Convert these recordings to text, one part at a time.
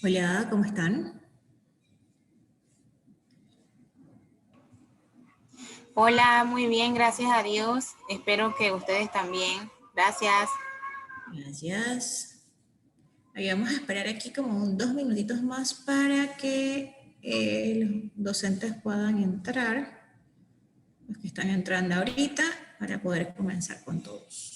Hola, ¿cómo están? Hola, muy bien, gracias a Dios. Espero que ustedes también. Gracias. Gracias. Ahí vamos a esperar aquí como 2 minutitos más para que los docentes puedan entrar, los que están entrando ahorita, para poder comenzar con todos.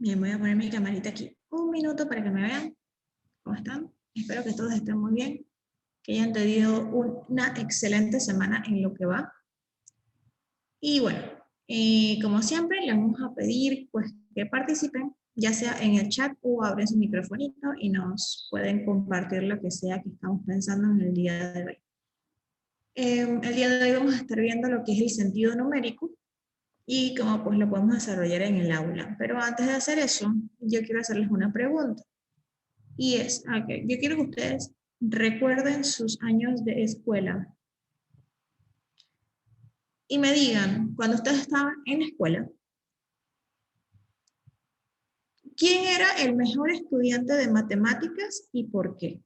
Bien, voy a poner mi camarita aquí un minuto para que me vean cómo están. Espero que todos estén muy bien, que hayan tenido una excelente semana en lo que va. Y bueno, como siempre, les vamos a pedir pues, que participen, ya sea en el chat o abren su microfonito y nos pueden compartir lo que sea que estamos pensando en el día de hoy. El día de hoy vamos a estar viendo lo que es el sentido numérico y cómo pues, lo podemos desarrollar en el aula. Pero antes de hacer eso, yo quiero hacerles una pregunta. Y es, okay, yo quiero que ustedes recuerden sus años de escuela y me digan, cuando ustedes estaban en la escuela, ¿quién era el mejor estudiante de matemáticas y por qué?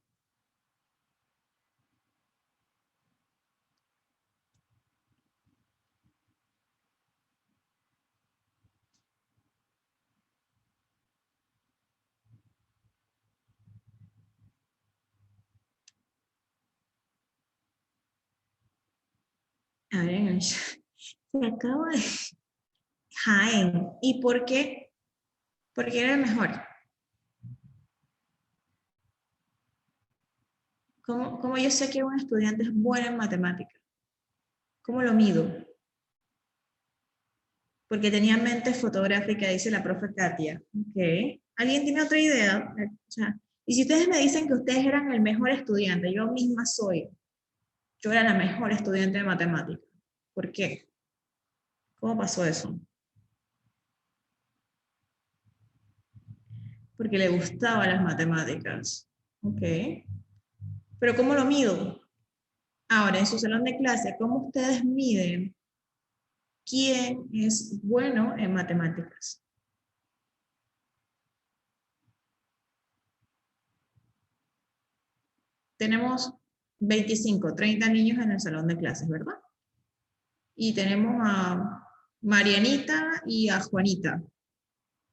A ver, en el chat. Se acaba de... Jaén. ¿Y por qué? Porque era el mejor. ¿Cómo yo sé que un estudiante es bueno en matemáticas? ¿Cómo lo mido? Porque tenía mente fotográfica, dice la profe Katia. Ok. ¿Alguien tiene otra idea? O sea, y si ustedes me dicen que ustedes eran el mejor estudiante, yo misma soy, yo era la mejor estudiante de matemáticas. ¿Por qué? ¿Cómo pasó eso? Porque le gustaban las matemáticas. Ok. Pero ¿cómo lo mido? Ahora, en su salón de clase, ¿cómo ustedes miden quién es bueno en matemáticas? Tenemos 25, 30 niños en el salón de clases, ¿verdad? Y tenemos a Marianita y a Juanita.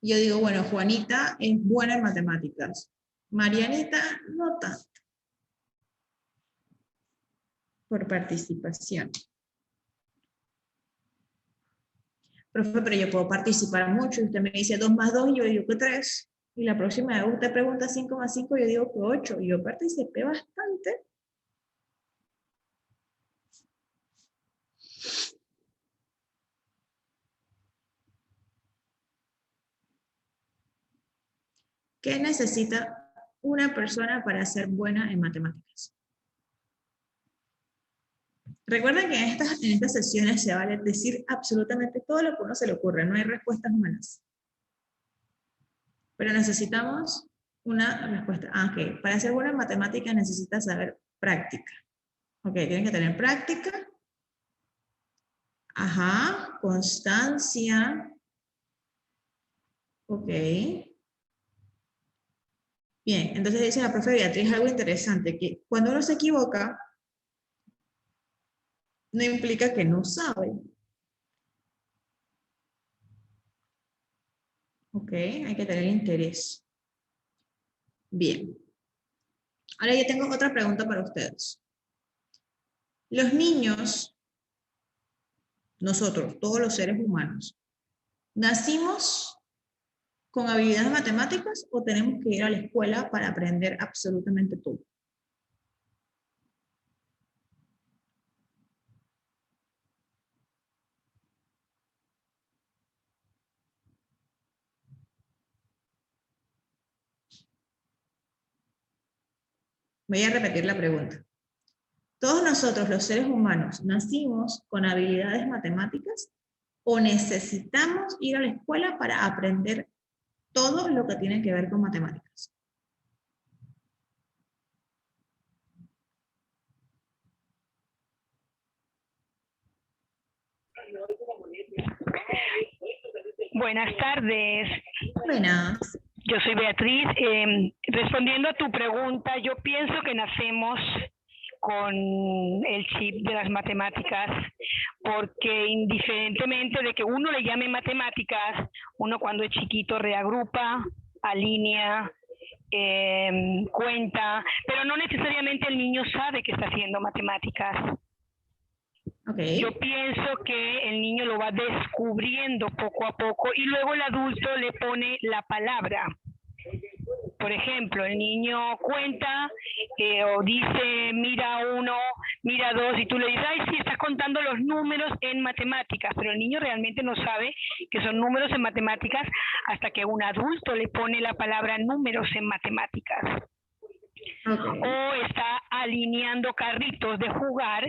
Yo digo, bueno, Juanita es buena en matemáticas. Marianita no tanto, por participación. Profe, pero yo puedo participar mucho. Usted me dice 2 más 2 y yo digo que 3. Y la próxima vez usted pregunta 5 más 5, yo digo que 8. Y yo participé bastante. ¿Qué necesita una persona para ser buena en matemáticas? Recuerden que en estas sesiones se vale decir absolutamente todo lo que a uno se le ocurre. No hay respuestas humanas. Pero necesitamos una respuesta. Ok, para ser buena en matemáticas necesitas saber práctica. Ok, tienen que tener práctica. Ajá, constancia. Ok. Bien, entonces dice la profe Beatriz algo interesante, que cuando uno se equivoca, no implica que no sabe. Ok, hay que tener interés. Bien. Ahora yo tengo otra pregunta para ustedes. Los niños, nosotros, todos los seres humanos, ¿Nacimos con habilidades matemáticas o tenemos que ir a la escuela para aprender absolutamente todo? Voy a repetir la pregunta. ¿Todos nosotros, los seres humanos, nacimos con habilidades matemáticas o necesitamos ir a la escuela para aprender todo lo que tiene que ver con matemáticas? Buenas tardes. Buenas. Yo soy Beatriz. Respondiendo a tu pregunta, yo pienso que nacemos con el chip de las matemáticas, porque indiferentemente de que uno le llame matemáticas, uno cuando es chiquito reagrupa, alinea, cuenta, pero no necesariamente el niño sabe que está haciendo matemáticas. Okay. Yo pienso que el niño lo va descubriendo poco a poco y luego el adulto le pone la palabra. Por ejemplo, el niño cuenta o dice mira 1, mira 2 y tú le dices, ay, sí, estás contando los números en matemáticas, pero el niño realmente no sabe que son números en matemáticas hasta que un adulto le pone la palabra números en matemáticas. Okay. O está alineando carritos de jugar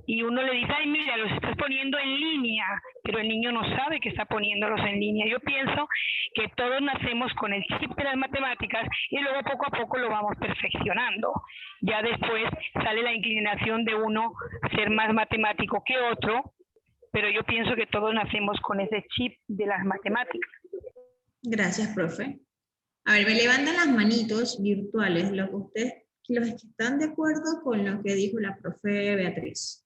y uno le dice, ay, mira, los estás poniendo en línea, pero el niño no sabe que está poniéndolos en línea. Yo pienso que todos nacemos con el chip de las matemáticas y luego poco a poco lo vamos perfeccionando. Ya después sale la inclinación de uno a ser más matemático que otro, pero yo pienso que todos nacemos con ese chip de las matemáticas. Gracias, profe. A ver, me levantan las manitos virtuales los que están de acuerdo con lo que dijo la profe Beatriz.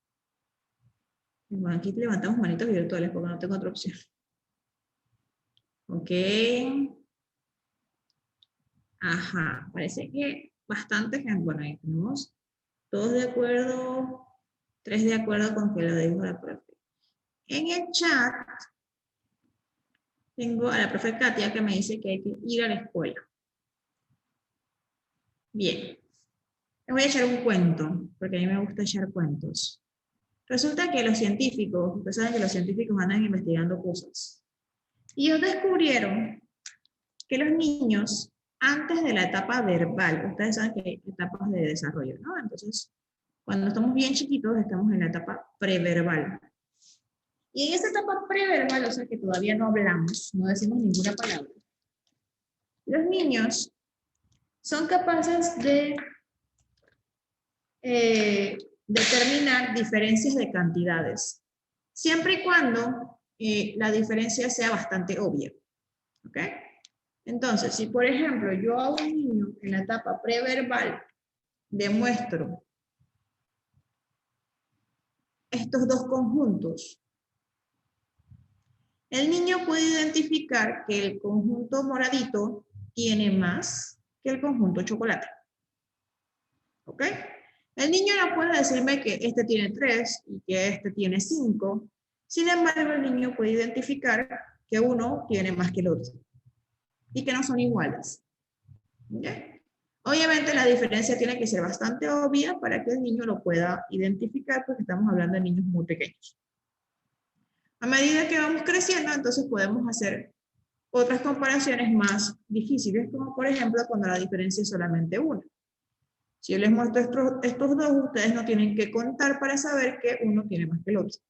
Bueno, aquí levantamos manitos virtuales porque no tengo otra opción. Ok. Ajá, parece que bastante gente. Bueno, ahí tenemos 2 de acuerdo, 3 de acuerdo con que lo dijo la profe. En el chat tengo a la profe Katia que me dice que hay que ir a la escuela. Bien. Les voy a echar un cuento, porque a mí me gusta echar cuentos. Resulta que los científicos, ustedes saben que los científicos andan investigando cosas. Y ellos descubrieron que los niños, antes de la etapa verbal, ustedes saben que hay etapas de desarrollo, ¿no? Entonces, cuando estamos bien chiquitos, estamos en la etapa preverbal. Y en esa etapa preverbal, o sea que todavía no hablamos, no decimos ninguna palabra, los niños son capaces de determinar diferencias de cantidades, siempre y cuando la diferencia sea bastante obvia. ¿Ok? Entonces, si por ejemplo yo a un niño en la etapa preverbal demuestro estos dos conjuntos, el niño puede identificar que el conjunto moradito tiene más que el conjunto chocolate. ¿Ok? El niño no puede decirme que este tiene 3 y que este tiene 5. Sin embargo, el niño puede identificar que uno tiene más que el otro y que no son iguales. ¿Okay? Obviamente la diferencia tiene que ser bastante obvia para que el niño lo pueda identificar porque estamos hablando de niños muy pequeños. A medida que vamos creciendo, entonces podemos hacer otras comparaciones más difíciles, como por ejemplo cuando la diferencia es solamente una. Si yo les muestro estos dos, ustedes no tienen que contar para saber que uno tiene más que el otro.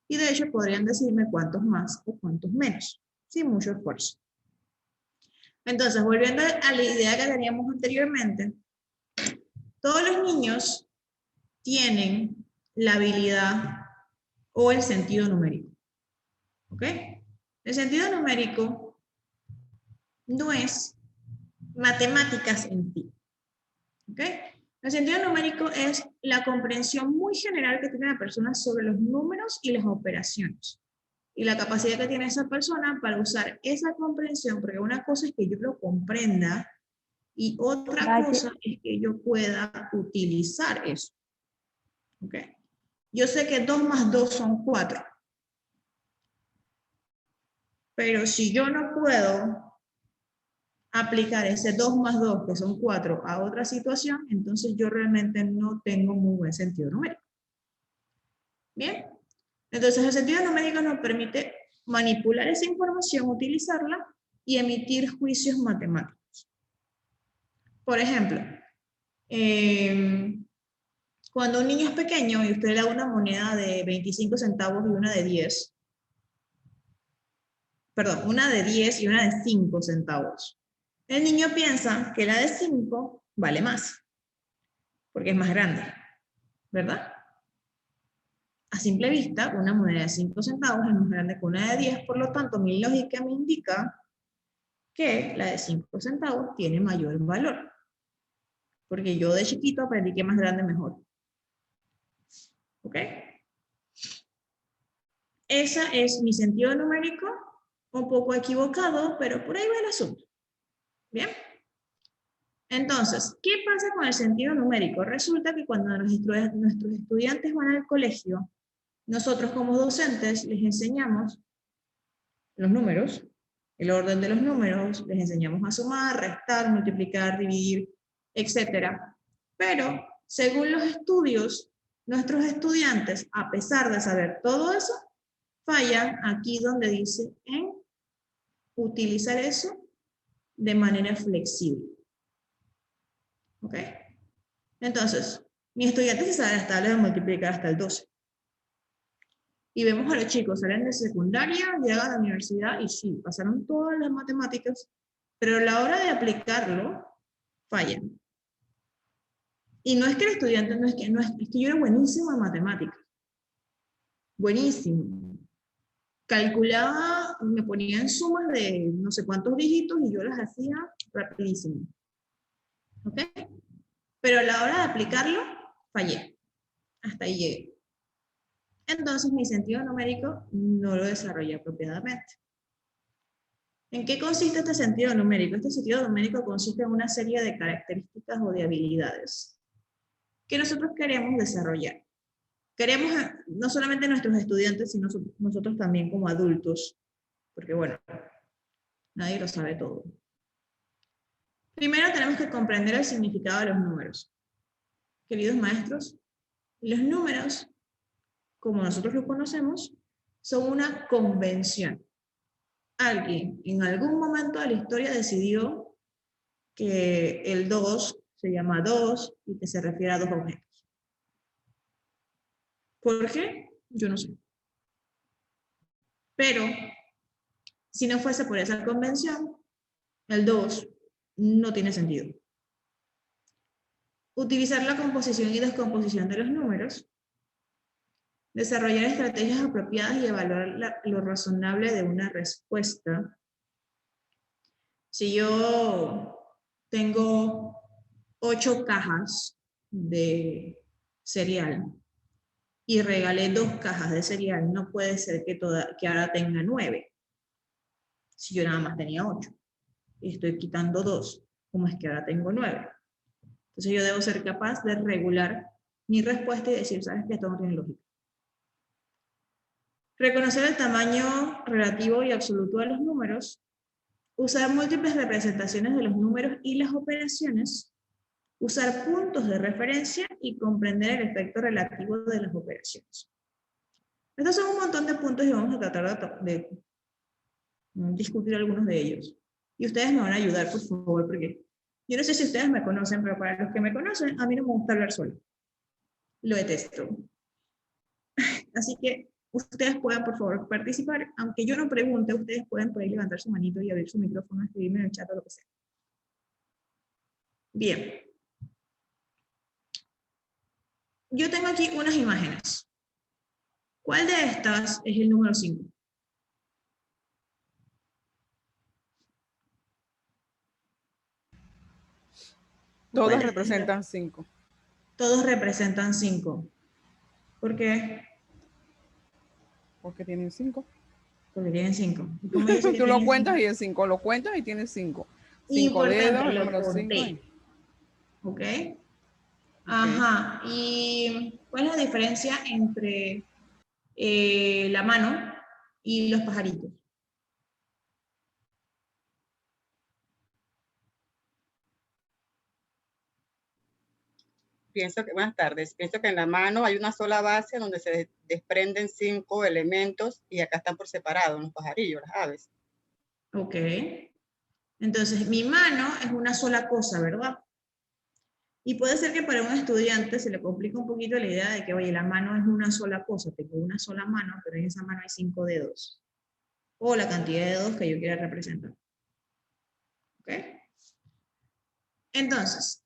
Y de hecho podrían decirme cuántos más o cuántos menos, sin mucho esfuerzo. Entonces, volviendo a la idea que teníamos anteriormente, todos los niños tienen la habilidad o el sentido numérico. ¿Ok? El sentido numérico no es matemáticas en sí. ¿Ok? El sentido numérico es la comprensión muy general que tiene la persona sobre los números y las operaciones. Y la capacidad que tiene esa persona para usar esa comprensión, porque una cosa es que yo lo comprenda y otra cosa es que yo pueda utilizar eso. ¿Ok? Yo sé que 2 más 2 son 4. Pero si yo no puedo aplicar ese 2 más 2, que son 4, a otra situación, entonces yo realmente no tengo muy buen sentido numérico. Bien, entonces el sentido numérico nos permite manipular esa información, utilizarla y emitir juicios matemáticos. Por ejemplo, cuando un niño es pequeño y usted le da una moneda de 25 centavos y una de 10, perdón, una de 10 y una de 5 centavos, el niño piensa que la de 5 vale más, porque es más grande, ¿verdad? A simple vista, una moneda de 5 centavos es más grande que una de 10, por lo tanto, mi lógica me indica que la de 5 centavos tiene mayor valor, porque yo de chiquito aprendí que más grande mejor. ¿Ok? Ese es mi sentido numérico, un poco equivocado, pero por ahí va el asunto. ¿Bien? Entonces, ¿qué pasa con el sentido numérico? Resulta que cuando nuestros estudiantes van al colegio, nosotros como docentes les enseñamos los números, el orden de los números, les enseñamos a sumar, restar, multiplicar, dividir, etc. Pero, según los estudios, nuestros estudiantes, a pesar de saber todo eso, fallan aquí donde dice en utilizar eso de manera flexible. ¿Ok? Entonces, mi estudiante se sabe las tablas de multiplicar hasta el 12. Y vemos a los chicos, salen de secundaria, llegan a la universidad y sí, pasaron todas las matemáticas, pero a la hora de aplicarlo, fallan. Y no es que el estudiante, es que yo era buenísimo en matemáticas. Buenísimo. Calculaba, me ponía en sumas de no sé cuántos dígitos y yo las hacía rapidísimo. ¿Ok? Pero a la hora de aplicarlo, fallé. Hasta ahí llegué. Entonces mi sentido numérico no lo desarrollé apropiadamente. ¿En qué consiste este sentido numérico? Este sentido numérico consiste en una serie de características o de habilidades que nosotros queremos desarrollar. Queremos no solamente nuestros estudiantes, sino nosotros también como adultos, porque bueno, nadie lo sabe todo. Primero tenemos que comprender el significado de los números. Queridos maestros, los números, como nosotros los conocemos, son una convención. Alguien en algún momento de la historia decidió que el 2 se llama 2 y que se refiere a dos objetos. ¿Por qué? Yo no sé. Pero, si no fuese por esa convención, el 2 no tiene sentido. Utilizar la composición y descomposición de los números, desarrollar estrategias apropiadas y evaluar lo razonable de una respuesta. Si yo tengo 8 cajas de cereal y regalé 2 cajas de cereal, no puede ser que ahora tenga 9. Si yo nada más tenía 8 y estoy quitando 2, ¿cómo es que ahora tengo 9? Entonces yo debo ser capaz de regular mi respuesta y decir, ¿sabes qué? Esto no tiene lógica. Reconocer el tamaño relativo y absoluto de los números, usar múltiples representaciones de los números y las operaciones, usar puntos de referencia y comprender el efecto relativo de las operaciones. Estos son un montón de puntos y vamos a tratar de discutir algunos de ellos. Y ustedes me van a ayudar, por favor, porque yo no sé si ustedes me conocen, pero para los que me conocen, a mí no me gusta hablar solo. Lo detesto. Así que ustedes pueden, por favor, participar. Aunque yo no pregunte, ustedes pueden por ahí levantar su manito y abrir su micrófono, escribirme en el chat o lo que sea. Bien. Yo tengo aquí unas imágenes. ¿Cuál de estas es el número 5? Todas representan 5. Todos representan 5. ¿Por qué? Porque tienen 5. Porque tienen 5. Tú lo cuentas y es 5. Lo cuentas y tienes 5. 5 dedos, el número 5. ¿Ok? Ajá. ¿Y cuál es la diferencia entre la mano y los pajaritos? buenas tardes, pienso que en la mano hay una sola base donde se desprenden 5 elementos y acá están por separado, los pajarillos, las aves. Ok. Entonces, mi mano es una sola cosa, ¿verdad? Y puede ser que para un estudiante se le complique un poquito la idea de que, oye, la mano es una sola cosa, tengo una sola mano, pero en esa mano hay 5 dedos. O la cantidad de dedos que yo quiera representar. ¿Ok? Entonces,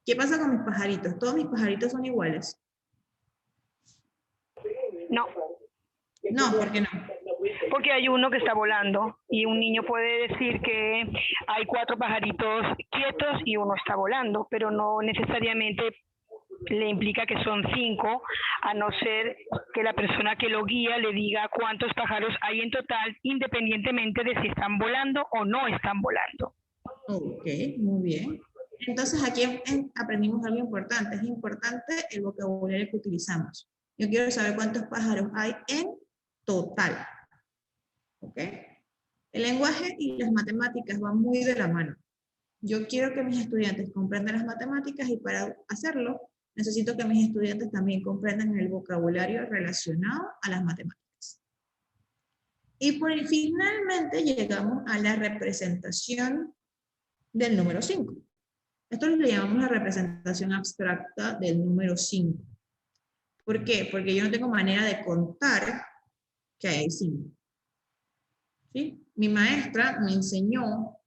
¿qué pasa con mis pajaritos? ¿Todos mis pajaritos son iguales? No, No, ¿por qué no? porque hay uno que está volando y un niño puede decir que hay 4 pajaritos quietos y uno está volando, pero no necesariamente le implica que son 5, a no ser que la persona que lo guía le diga cuántos pájaros hay en total, independientemente de si están volando o no están volando. Ok, muy bien. Entonces aquí aprendimos algo importante. Es importante el vocabulario que utilizamos. Yo quiero saber cuántos pájaros hay en total. ¿Ok? El lenguaje y las matemáticas van muy de la mano. Yo quiero que mis estudiantes comprendan las matemáticas y para hacerlo necesito que mis estudiantes también comprendan el vocabulario relacionado a las matemáticas. Y finalmente llegamos a la representación del número 5. Esto le llamamos la representación abstracta del número 5. ¿Por qué? Porque yo no tengo manera de contar que hay 5. ¿Sí? Mi maestra me enseñó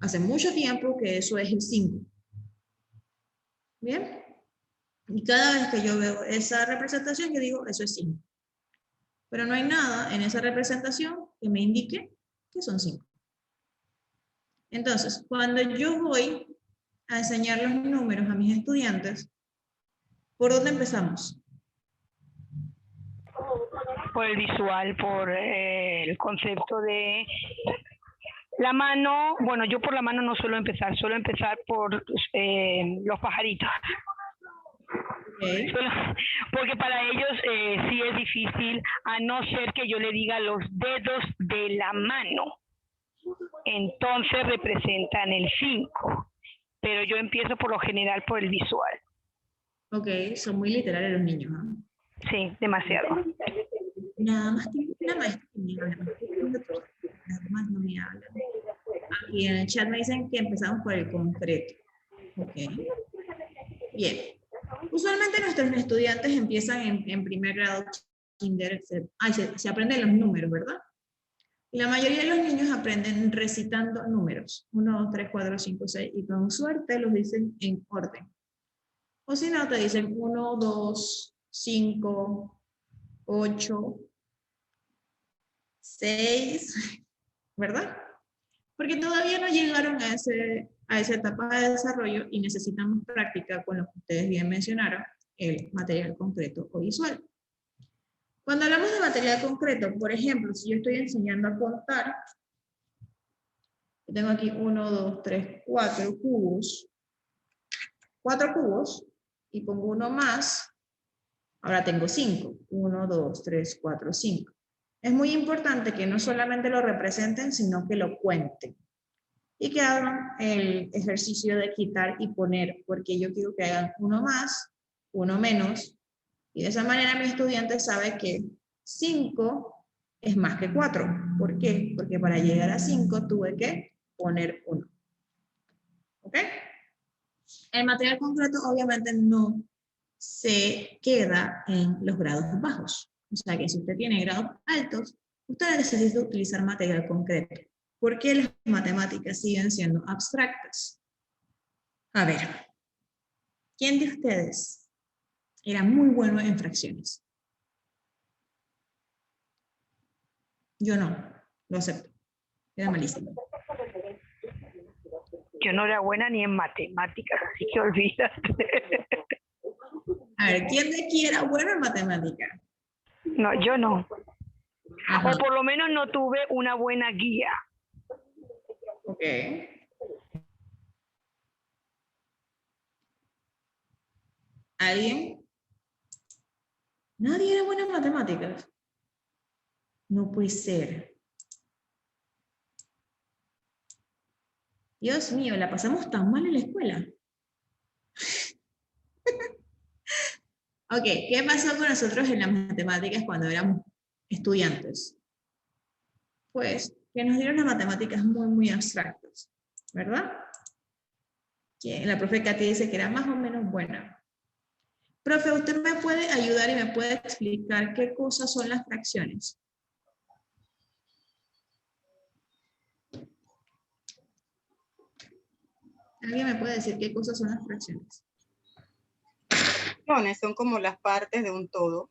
hace mucho tiempo que eso es el 5. ¿Bien? Y cada vez que yo veo esa representación, yo digo, eso es 5. Pero no hay nada en esa representación que me indique que son 5. Entonces, cuando yo voy a enseñar los números a mis estudiantes, ¿por dónde empezamos? Por el visual, por el concepto de la mano. Bueno, yo por la mano no suelo empezar por los pajaritos. Okay. Porque para ellos sí es difícil, a no ser que yo le diga los dedos de la mano. Entonces representan el 5. Pero yo empiezo por lo general por el visual. Ok, son muy literales los niños, ¿no? Sí, demasiado. Nada más tengo una maestra que me habla, las demás no me hablan. Aquí en el chat me dicen que empezamos por el concreto. Ok. Bien. Usualmente nuestros estudiantes empiezan en primer grado, kinder, se aprenden los números, ¿verdad? Y la mayoría de los niños aprenden recitando números. 1, 2, 3, 4, 5, 6, y con suerte los dicen en orden. O si no, te dicen 1, 2, 5, 8, 6, ¿verdad? Porque todavía no llegaron a esa etapa de desarrollo y necesitamos práctica con lo que ustedes bien mencionaron, el material concreto o visual. Cuando hablamos de material concreto, por ejemplo, si yo estoy enseñando a contar, tengo aquí 1, 2, 3, 4 cubos, 4 cubos, y pongo uno más, ahora tengo 5, 1, 2, 3, 4, 5. Es muy importante que no solamente lo representen, sino que lo cuenten. Y que hagan el ejercicio de quitar y poner, porque yo quiero que hagan uno más, uno menos, y de esa manera mi estudiante sabe que 5 es más que 4. ¿Por qué? Porque para llegar a 5 tuve que poner 1. ¿Ok? El material concreto obviamente no se queda en los grados bajos. O sea que si usted tiene grados altos, usted necesita utilizar material concreto. ¿Por qué las matemáticas siguen siendo abstractas? A ver, ¿quién de ustedes era muy bueno en fracciones? Yo no, lo acepto. Era malísimo. Yo no era buena ni en matemáticas, así que olvídate. A ver, ¿quién de aquí era bueno en matemáticas? No, yo no. Ajá. O por lo menos no tuve una buena guía. Ok. ¿Alguien? ¿Nadie era bueno en matemáticas? No puede ser. Dios mío, la pasamos tan mal en la escuela. Ok, ¿qué pasó con nosotros en las matemáticas cuando éramos estudiantes? Pues que nos dieron las matemáticas muy abstractas, ¿verdad? Que la profe Katy dice que era más o menos buena. Profe, ¿usted me puede ayudar y me puede explicar qué cosas son las fracciones? ¿Alguien me puede decir qué cosas son las fracciones? Fracciones son como las partes de un todo.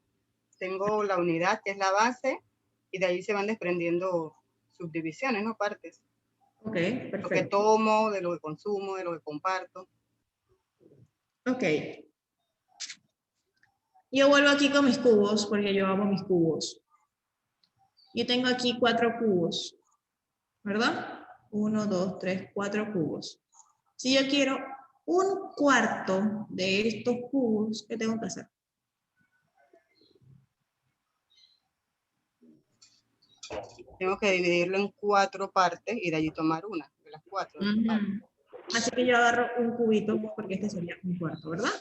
Tengo la unidad, que es la base, y de ahí se van desprendiendo subdivisiones, ¿no? Partes. Ok, Lo que perfecto. tomo, de lo que consumo, de lo que comparto. Ok. Yo vuelvo aquí con mis cubos, porque yo amo mis cubos. Yo tengo aquí 4 cubos, ¿verdad? 1, 2, 3, 4 cubos. Si yo quiero un cuarto de estos cubos, ¿qué tengo que hacer? Tengo que dividirlo en 4 partes y de allí tomar una de las 4. Así que yo agarro un cubito, porque este sería un cuarto, ¿verdad?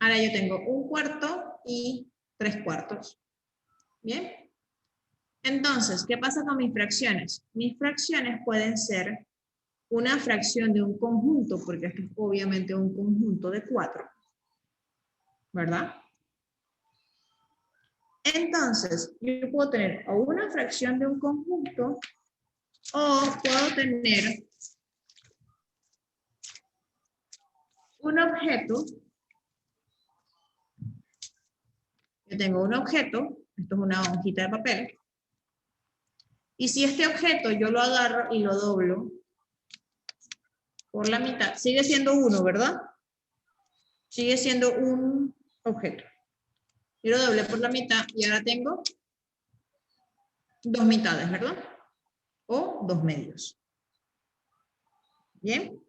Ahora yo tengo un cuarto y 3 cuartos. ¿Bien? Entonces, ¿qué pasa con mis fracciones? Mis fracciones pueden ser una fracción de un conjunto, porque esto es obviamente un conjunto de 4, ¿verdad? Entonces, yo puedo tener o una fracción de un conjunto o puedo tener un objeto. Yo tengo un objeto, esto es una hojita de papel, y si este objeto yo lo agarro y lo doblo por la mitad, sigue siendo uno, ¿verdad? Sigue siendo un objeto. Yo lo doblé por la mitad y ahora tengo 2 mitades, ¿verdad? O 2 medios. ¿Bien?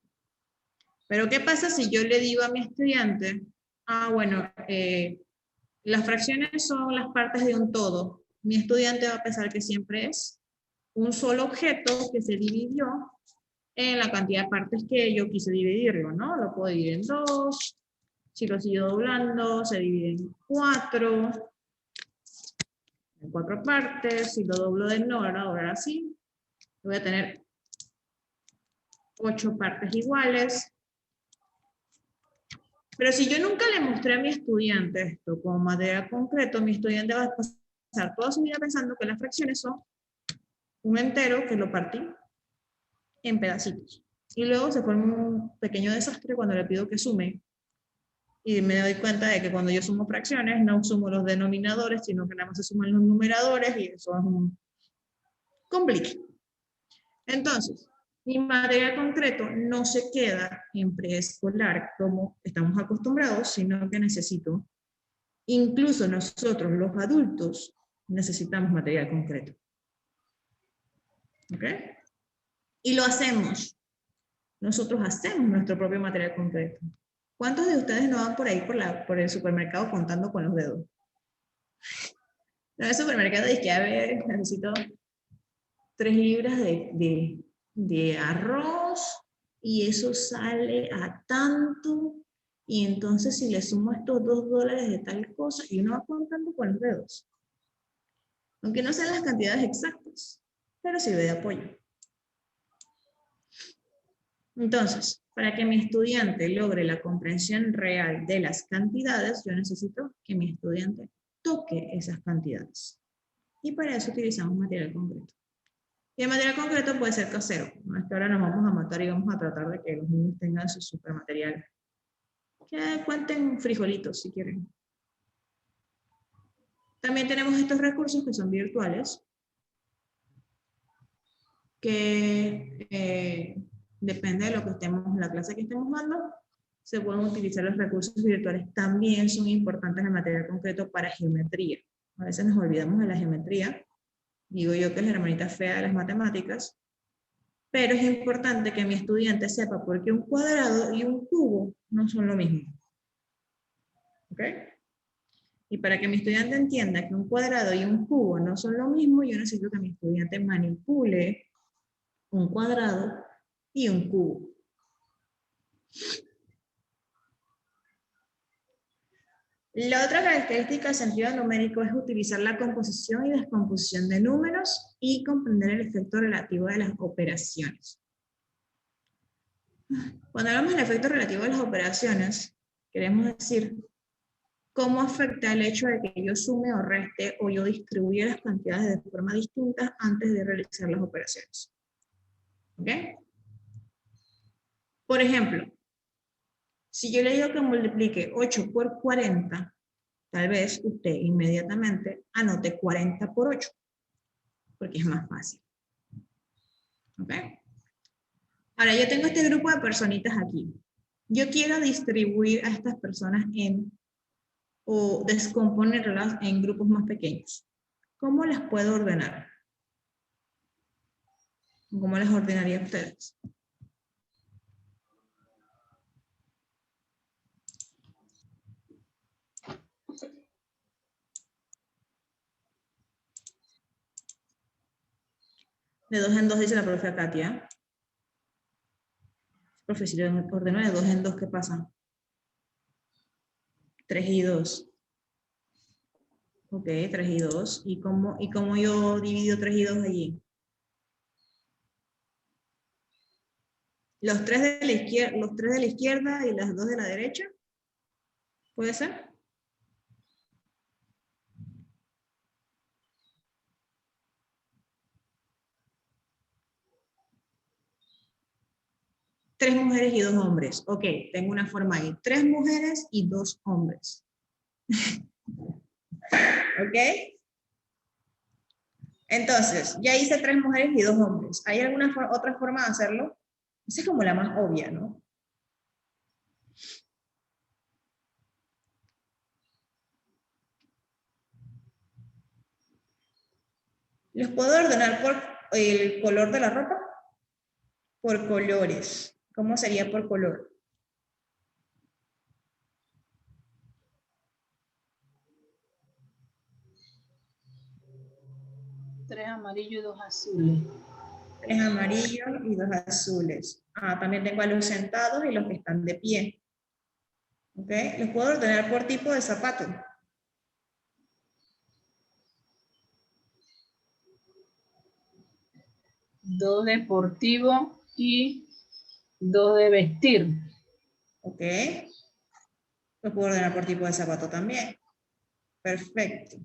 Pero ¿qué pasa si yo le digo a mi estudiante, bueno, las fracciones son las partes de un todo? Mi estudiante va a pensar que siempre es un solo objeto que se dividió en la cantidad de partes que yo quise dividirlo, ¿no? Lo puedo dividir en 2, si lo sigo doblando, se divide en 4 partes, si lo doblo de no, ahora sí, voy a tener 8 partes iguales. Pero si yo nunca le mostré a mi estudiante esto como material concreto, mi estudiante va a pasar toda su vida pensando que las fracciones son un entero que lo partí en pedacitos. Y luego se forma un pequeño desastre cuando le pido que sume. Y me doy cuenta de que cuando yo sumo fracciones, no sumo los denominadores, sino que nada más se suman los numeradores y eso es un complique. Entonces, mi material concreto no se queda en preescolar como estamos acostumbrados, sino que necesito, incluso nosotros los adultos, necesitamos material concreto. ¿Ok? Y lo hacemos. Nosotros hacemos nuestro propio material concreto. ¿Cuántos de ustedes no van por ahí por el supermercado contando con los dedos? En el supermercado dice que, a ver, necesito 3 libras de arroz y eso sale a tanto. Y entonces si le sumo estos $2 de tal cosa, y uno va contando con los dedos. Aunque no sean las cantidades exactas, pero sirve de apoyo. Entonces, para que mi estudiante logre la comprensión real de las cantidades, yo necesito que mi estudiante toque esas cantidades. Y para eso utilizamos material concreto. Y el material concreto puede ser casero. No es que ahora nos vamos a matar y vamos a tratar de que los niños tengan su supermaterial. Que cuenten frijolitos si quieren. También tenemos estos recursos que son virtuales, que depende de lo que estemos, la clase que estemos dando, se pueden utilizar los recursos virtuales. También son importantes en material concreto para geometría. A veces nos olvidamos de la geometría. Digo yo que es la hermanita fea de las matemáticas. Pero es importante que mi estudiante sepa por qué un cuadrado y un cubo no son lo mismo. ¿Ok? Y para que mi estudiante entienda que un cuadrado y un cubo no son lo mismo, yo necesito que mi estudiante manipule un cuadrado y un cubo. La otra característica del sentido numérico es utilizar la composición y descomposición de números y comprender el efecto relativo de las operaciones. Cuando hablamos del efecto relativo de las operaciones, queremos decir cómo afecta el hecho de que yo sume o reste o yo distribuya las cantidades de forma distinta antes de realizar las operaciones. ¿Ok? Por ejemplo, si yo le digo que multiplique 8 por 40, tal vez usted inmediatamente anote 40 por 8, porque es más fácil. ¿Ok? Ahora, yo tengo este grupo de personitas aquí. Yo quiero distribuir a estas personas o descomponerlas en grupos más pequeños. ¿Cómo las puedo ordenar? ¿Cómo las ordenaría a ustedes? De 2 en 2 dice la profe Katia. Profe, si lo ordeno de 2 en 2, ¿qué pasa? 3 y 2. Ok, 3 y 2. ¿Y cómo yo divido 3 y 2 allí? Los 3 de la izquierda y las 2 de la derecha. ¿Puede ser? Tres mujeres y 2 hombres. Ok, tengo una forma ahí. 3 mujeres y 2 hombres. ¿Ok? Entonces, ya hice 3 mujeres y 2 hombres. ¿Hay alguna otra forma de hacerlo? Esa es como la más obvia, ¿no? ¿Los puedo ordenar por el color de la ropa? Por colores. ¿Cómo sería por color? Tres amarillos y 2 azules. 3 amarillos y 2 azules. Ah, también tengo a los sentados y los que están de pie. ¿Ok? Los puedo ordenar por tipo de zapato. Dos deportivos y 2 de vestir. ¿Ok? Los puedo ordenar por tipo de zapato también. Perfecto.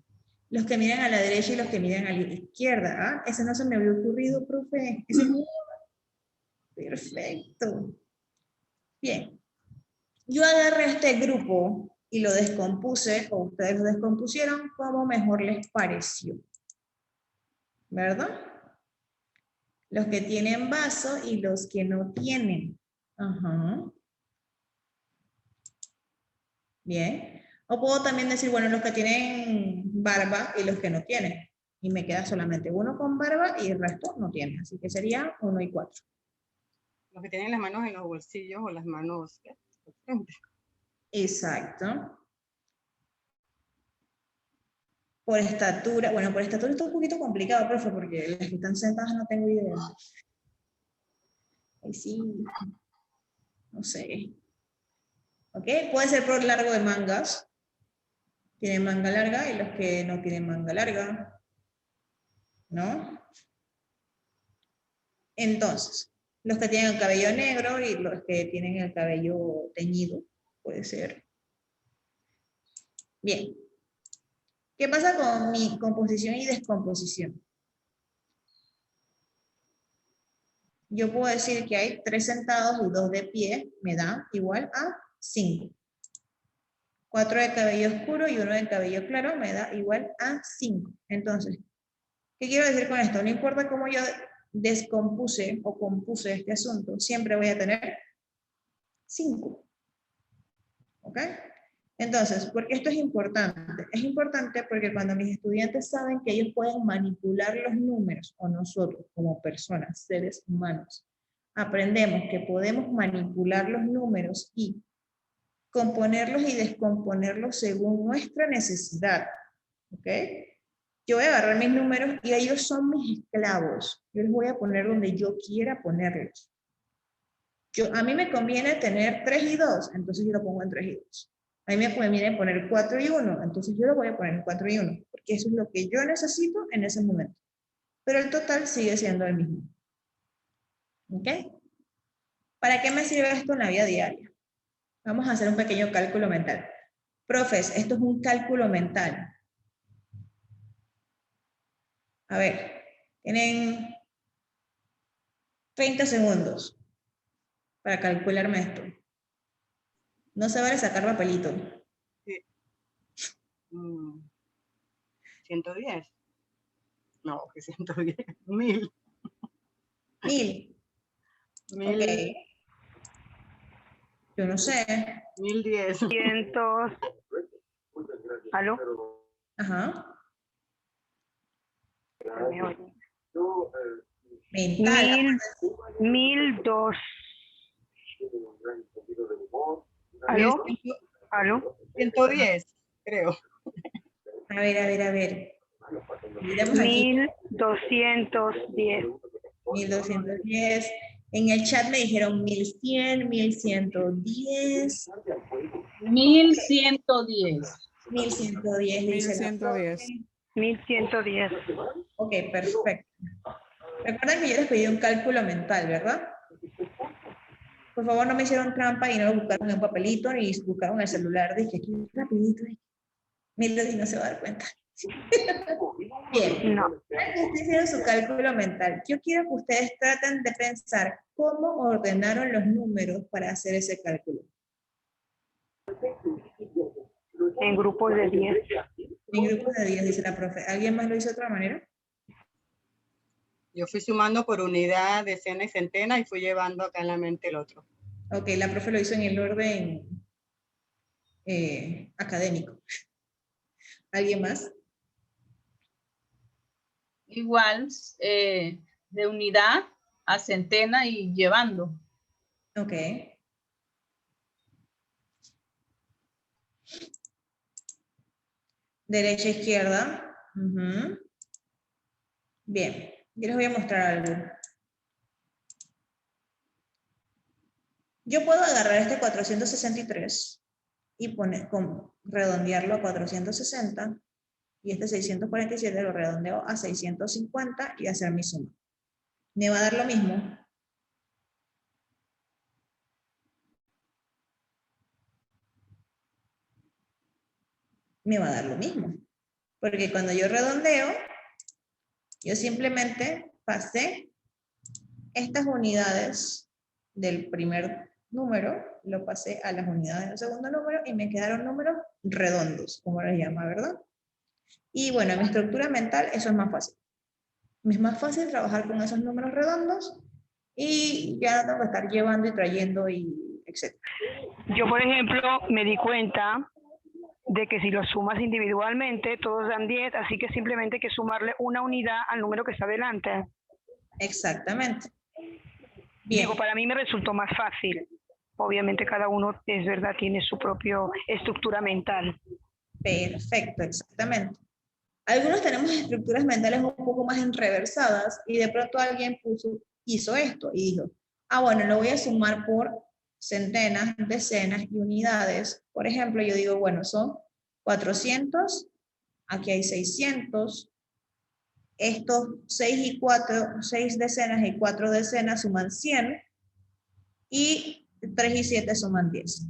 Los que miran a la derecha y los que miran a la izquierda. ¿Ah? Ese no se me había ocurrido, profe. Ese es nuevo. Perfecto. Bien. Yo agarré este grupo y lo descompuse, o ustedes lo descompusieron, como mejor les pareció. ¿Verdad? Los que tienen vaso y los que no tienen. Ajá. Bien. O puedo también decir, bueno, los que tienen barba y los que no tienen. Y me queda solamente uno con barba y el resto no tiene. Así que sería 1 y 4. Los que tienen las manos en los bolsillos o las manos al frente. Exacto. Por estatura. Bueno, por estatura está un poquito complicado, profe, porque las que están sentadas no tengo idea. Ahí sí. No sé. ¿Ok? Puede ser por largo de mangas. Tienen manga larga y los que no tienen manga larga. ¿No? Entonces, los que tienen el cabello negro y los que tienen el cabello teñido, puede ser. Bien. ¿Qué pasa con mi composición y descomposición? Yo puedo decir que hay 3 sentados y 2 de pie, me da igual a 5. 4 de cabello oscuro y 1 de cabello claro me da igual a 5. Entonces, ¿qué quiero decir con esto? No importa cómo yo descompuse o compuse este asunto, siempre voy a tener 5. ¿Ok? Entonces, ¿por qué esto es importante? Es importante porque cuando mis estudiantes saben que ellos pueden manipular los números, o nosotros como personas, seres humanos, aprendemos que podemos manipular los números y componerlos y descomponerlos según nuestra necesidad. ¿Ok? Yo voy a agarrar mis números y ellos son mis esclavos. Yo les voy a poner donde yo quiera ponerlos. A mí me conviene tener 3 y 2, entonces yo lo pongo en 3 y 2. A mí me conviene poner 4 y 1, entonces yo lo voy a poner 4 y 1, porque eso es lo que yo necesito en ese momento. Pero el total sigue siendo el mismo. ¿Ok? ¿Para qué me sirve esto en la vida diaria? Vamos a hacer un pequeño cálculo mental. Profes, esto es un cálculo mental. A ver, tienen 30 segundos para calcularme esto. No se vale sacar papelito. Sí. 110. No, que 110. 1000. 1000. 1000. Ok. Yo no sé. 1010. 200. ¿Aló? Ajá. ¿Me oye? Mental. 1002. ¿Aló? ¿Aló? 110, creo. A ver. Miremos aquí. 1210. 1210. En el chat me dijeron 1100, 1110. 1110. 1110, dice la 1110. profe. 1110. Ok, perfecto. Recuerden que yo les pedí un cálculo mental, ¿verdad? Por favor, no me hicieron trampa y no lo buscaron en un papelito ni buscaron el celular. Dije, aquí rapidito. Melody no se va a dar cuenta. Bien. No. Ustedes hicieron su cálculo mental. Yo quiero que ustedes traten de pensar cómo ordenaron los números para hacer ese cálculo. En grupos de 10. En grupos de 10, dice la profe. ¿Alguien más lo hizo de otra manera? Yo fui sumando por unidad, decena y centena y fui llevando acá en la mente el otro. Ok, la profe lo hizo en el orden académico. ¿Alguien más? Igual, de unidad a centena y llevando. Ok. Derecha, izquierda. Bien, yo les voy a mostrar algo. Yo puedo agarrar este 463 y redondearlo a 460 y este 647 lo redondeo a 650 y hacer mi suma. ¿Me va a dar lo mismo? Me va a dar lo mismo. Porque cuando yo redondeo, yo simplemente pasé estas unidades del primer número, lo pasé a las unidades del segundo número y me quedaron números redondos, como les llama, ¿verdad? Y bueno, en mi estructura mental eso es más fácil. Me es más fácil trabajar con esos números redondos y ya no tengo que estar llevando y trayendo y etc. Yo, por ejemplo, me di cuenta de que si los sumas individualmente, todos dan 10, así que simplemente hay que sumarle una unidad al número que está delante. Exactamente. Bien. Digo, para mí me resultó más fácil. Obviamente cada uno, es verdad, tiene su propia estructura mental. Perfecto, exactamente. Algunos tenemos estructuras mentales un poco más enreversadas y de pronto alguien hizo esto y dijo, ah, bueno, lo voy a sumar por centenas, decenas y unidades. Por ejemplo, yo digo, bueno, son 400, aquí hay 600, estos 6 decenas y 4 decenas suman 100 y 3 y 7 suman 10.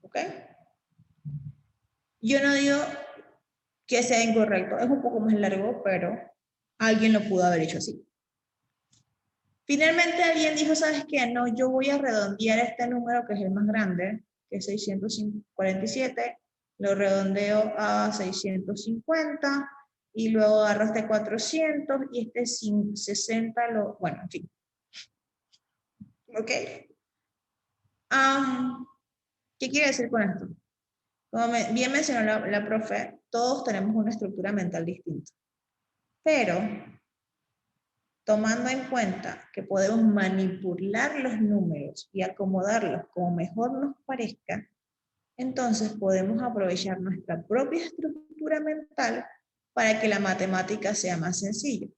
¿Ok? Yo no digo que sea incorrecto, es un poco más largo, pero alguien lo pudo haber hecho así. Finalmente alguien dijo, ¿sabes qué? No, yo voy a redondear este número que es el más grande, que es 647, lo redondeo a 650 y luego agarro este 400 y este 60, bueno, en fin. ¿Ok? ¿Qué quiere decir con esto? Como bien mencionó la profe, todos tenemos una estructura mental distinta. Pero, tomando en cuenta que podemos manipular los números y acomodarlos como mejor nos parezca, entonces podemos aprovechar nuestra propia estructura mental para que la matemática sea más sencilla.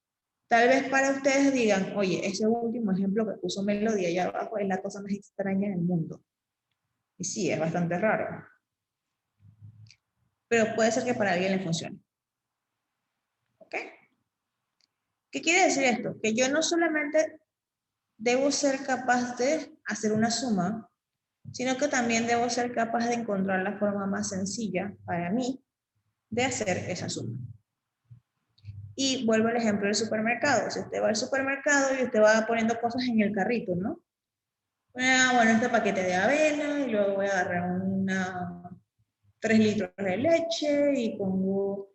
Tal vez para ustedes digan, oye, ese último ejemplo que puso Melody allá abajo es la cosa más extraña del mundo. Y sí, es bastante raro. pero puede ser que para alguien le funcione. ¿Ok? ¿Qué quiere decir esto? Que yo no solamente debo ser capaz de hacer una suma, sino que también debo ser capaz de encontrar la forma más sencilla para mí de hacer esa suma. Y vuelvo al ejemplo del supermercado. Si usted va al supermercado y usted va poniendo cosas en el carrito, ¿no? Bueno, este paquete de avena, y luego voy a agarrar 3 litros de leche, y pongo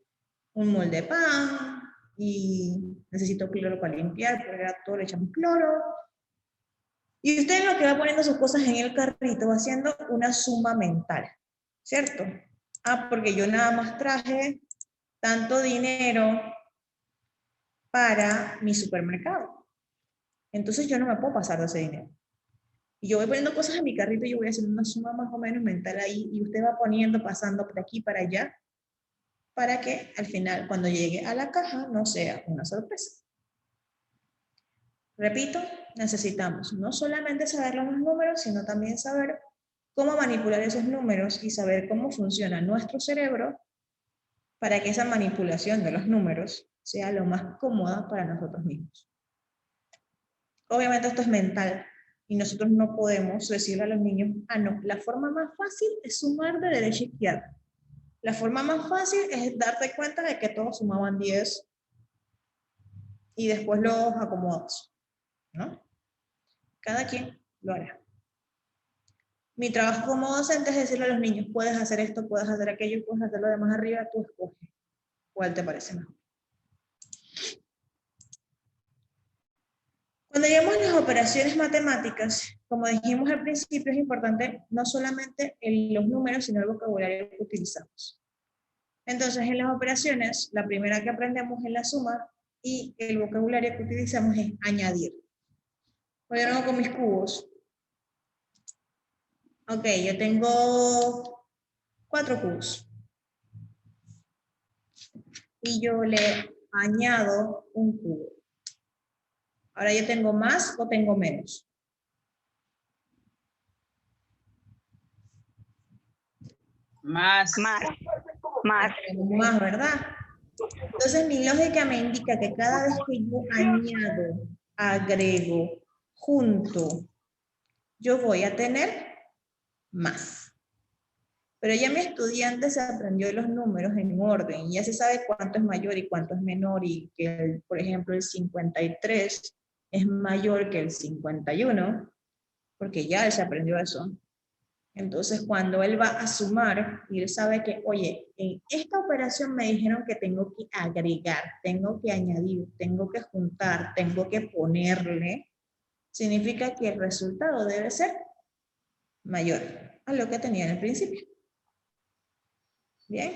un molde de pan, y necesito cloro para limpiar, porque a todo le echamos cloro. Y usted en lo que va poniendo sus cosas en el carrito va haciendo una suma mental, ¿cierto? Porque yo nada más traje tanto dinero para mi supermercado. Entonces yo no me puedo pasar de ese dinero. Y yo voy poniendo cosas en mi carrito y yo voy haciendo una suma más o menos mental ahí, y usted va poniendo, pasando por aquí para allá, para que al final, cuando llegue a la caja, no sea una sorpresa. Repito, necesitamos no solamente saber los números, sino también saber cómo manipular esos números y saber cómo funciona nuestro cerebro para que esa manipulación de los números sea lo más cómoda para nosotros mismos. Obviamente esto es mental y nosotros no podemos decirle a los niños, no, la forma más fácil es sumar de derecha a izquierda. La forma más fácil es darte cuenta de que todos sumaban 10 y después los acomodas, ¿no? Cada quien lo hará. Mi trabajo como docente es decirle a los niños, puedes hacer esto, puedes hacer aquello, puedes hacer lo demás arriba, tú escoges cuál te parece mejor. Cuando llegamos a las operaciones matemáticas, como dijimos al principio, es importante no solamente los números, sino el vocabulario que utilizamos. Entonces, en las operaciones, la primera que aprendemos es la suma, y el vocabulario que utilizamos es añadir. Voy a con mis cubos. Ok, yo tengo 4 cubos. Y yo le añado un cubo. Ahora yo tengo más o tengo menos. Más. Tengo más, ¿verdad? Entonces mi lógica me indica que cada vez que yo añado, agrego, junto, yo voy a tener más. Pero ya mi estudiante se aprendió los números en orden, y ya se sabe cuánto es mayor y cuánto es menor, y que, por ejemplo, el 53 es mayor que el 51, porque ya él se aprendió eso. Entonces, cuando él va a sumar, y él sabe que, oye, en esta operación me dijeron que tengo que agregar, tengo que añadir, tengo que juntar, tengo que ponerle, significa que el resultado debe ser mayor a lo que tenía en el principio. Bien.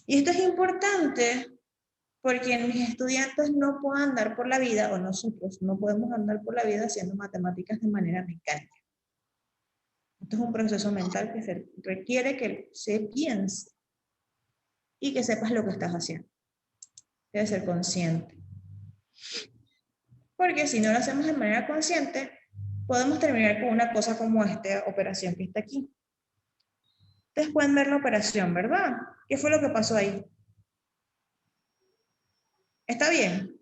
Y esto es importante porque mis estudiantes no pueden andar por la vida, o nosotros no podemos andar por la vida haciendo matemáticas de manera mecánica. Esto es un proceso mental que se requiere que se piense y que sepas lo que estás haciendo. Debes ser consciente. Porque si no lo hacemos de manera consciente, podemos terminar con una cosa como esta operación que está aquí. Ustedes pueden ver la operación, ¿verdad? ¿Qué fue lo que pasó ahí? ¿Está bien?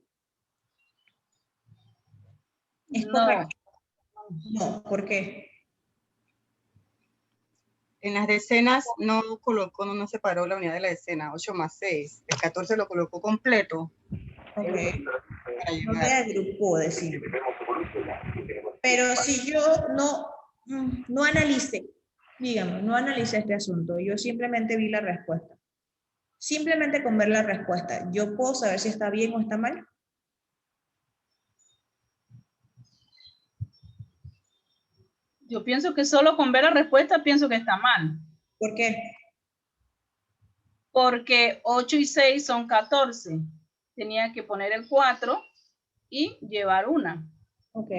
¿Es correcto? No, ¿por qué? En las decenas no colocó, no separó la unidad de la decena, 8 más 6. El 14 lo colocó completo. Ok. No me agrupó, decir. Pero si yo no analicé, digamos, no analicé este asunto, yo simplemente vi la respuesta. Simplemente con ver la respuesta, ¿yo puedo saber si está bien o está mal? Yo pienso que solo con ver la respuesta pienso que está mal. ¿Por qué? Porque 8 y 6 son 14. Tenía que poner el 4 y llevar una. Ok.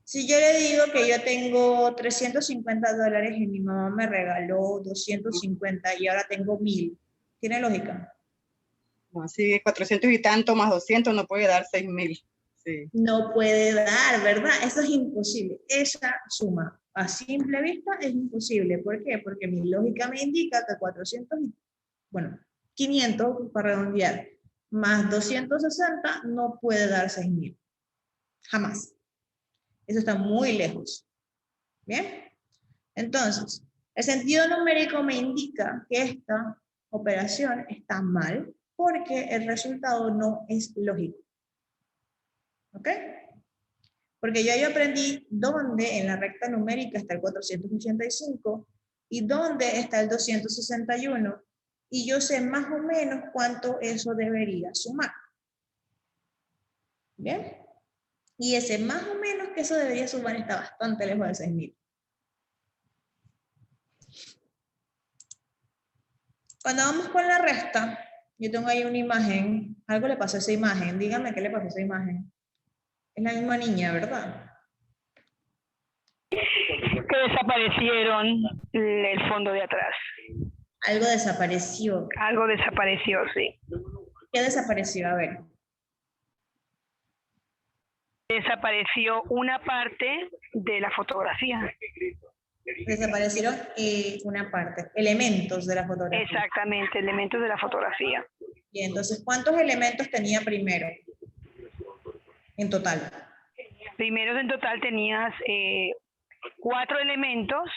Si yo le digo que yo tengo $350 y mi mamá me regaló 250 y ahora tengo 1000, ¿tiene lógica? Así 400 y tanto más 200 no puede dar 6.000. Sí. No puede dar, ¿verdad? Eso es imposible. Esa suma a simple vista es imposible. ¿Por qué? Porque mi lógica me indica que 500 para redondear, más 260 no puede dar 6.000. Jamás. Eso está muy lejos. ¿Bien? Entonces, el sentido numérico me indica que esta operación está mal porque el resultado no es lógico. ¿Ok? Porque yo aprendí dónde en la recta numérica está el 485 y dónde está el 261 y yo sé más o menos cuánto eso debería sumar. ¿Bien? Y ese más o menos que eso debería sumar está bastante lejos de 6.000. Cuando vamos con la resta, yo tengo ahí una imagen. Algo le pasó a esa imagen. Díganme qué le pasó a esa imagen. Es la misma niña, ¿verdad? Que desaparecieron el fondo de atrás. Algo desapareció. Algo desapareció, sí. ¿Qué desapareció? A ver. Desapareció una parte de la fotografía. Desaparecieron una parte, elementos de la fotografía. Exactamente, elementos de la fotografía. Y entonces, ¿cuántos elementos tenía primero? En total. Primero en total tenías 4 elementos,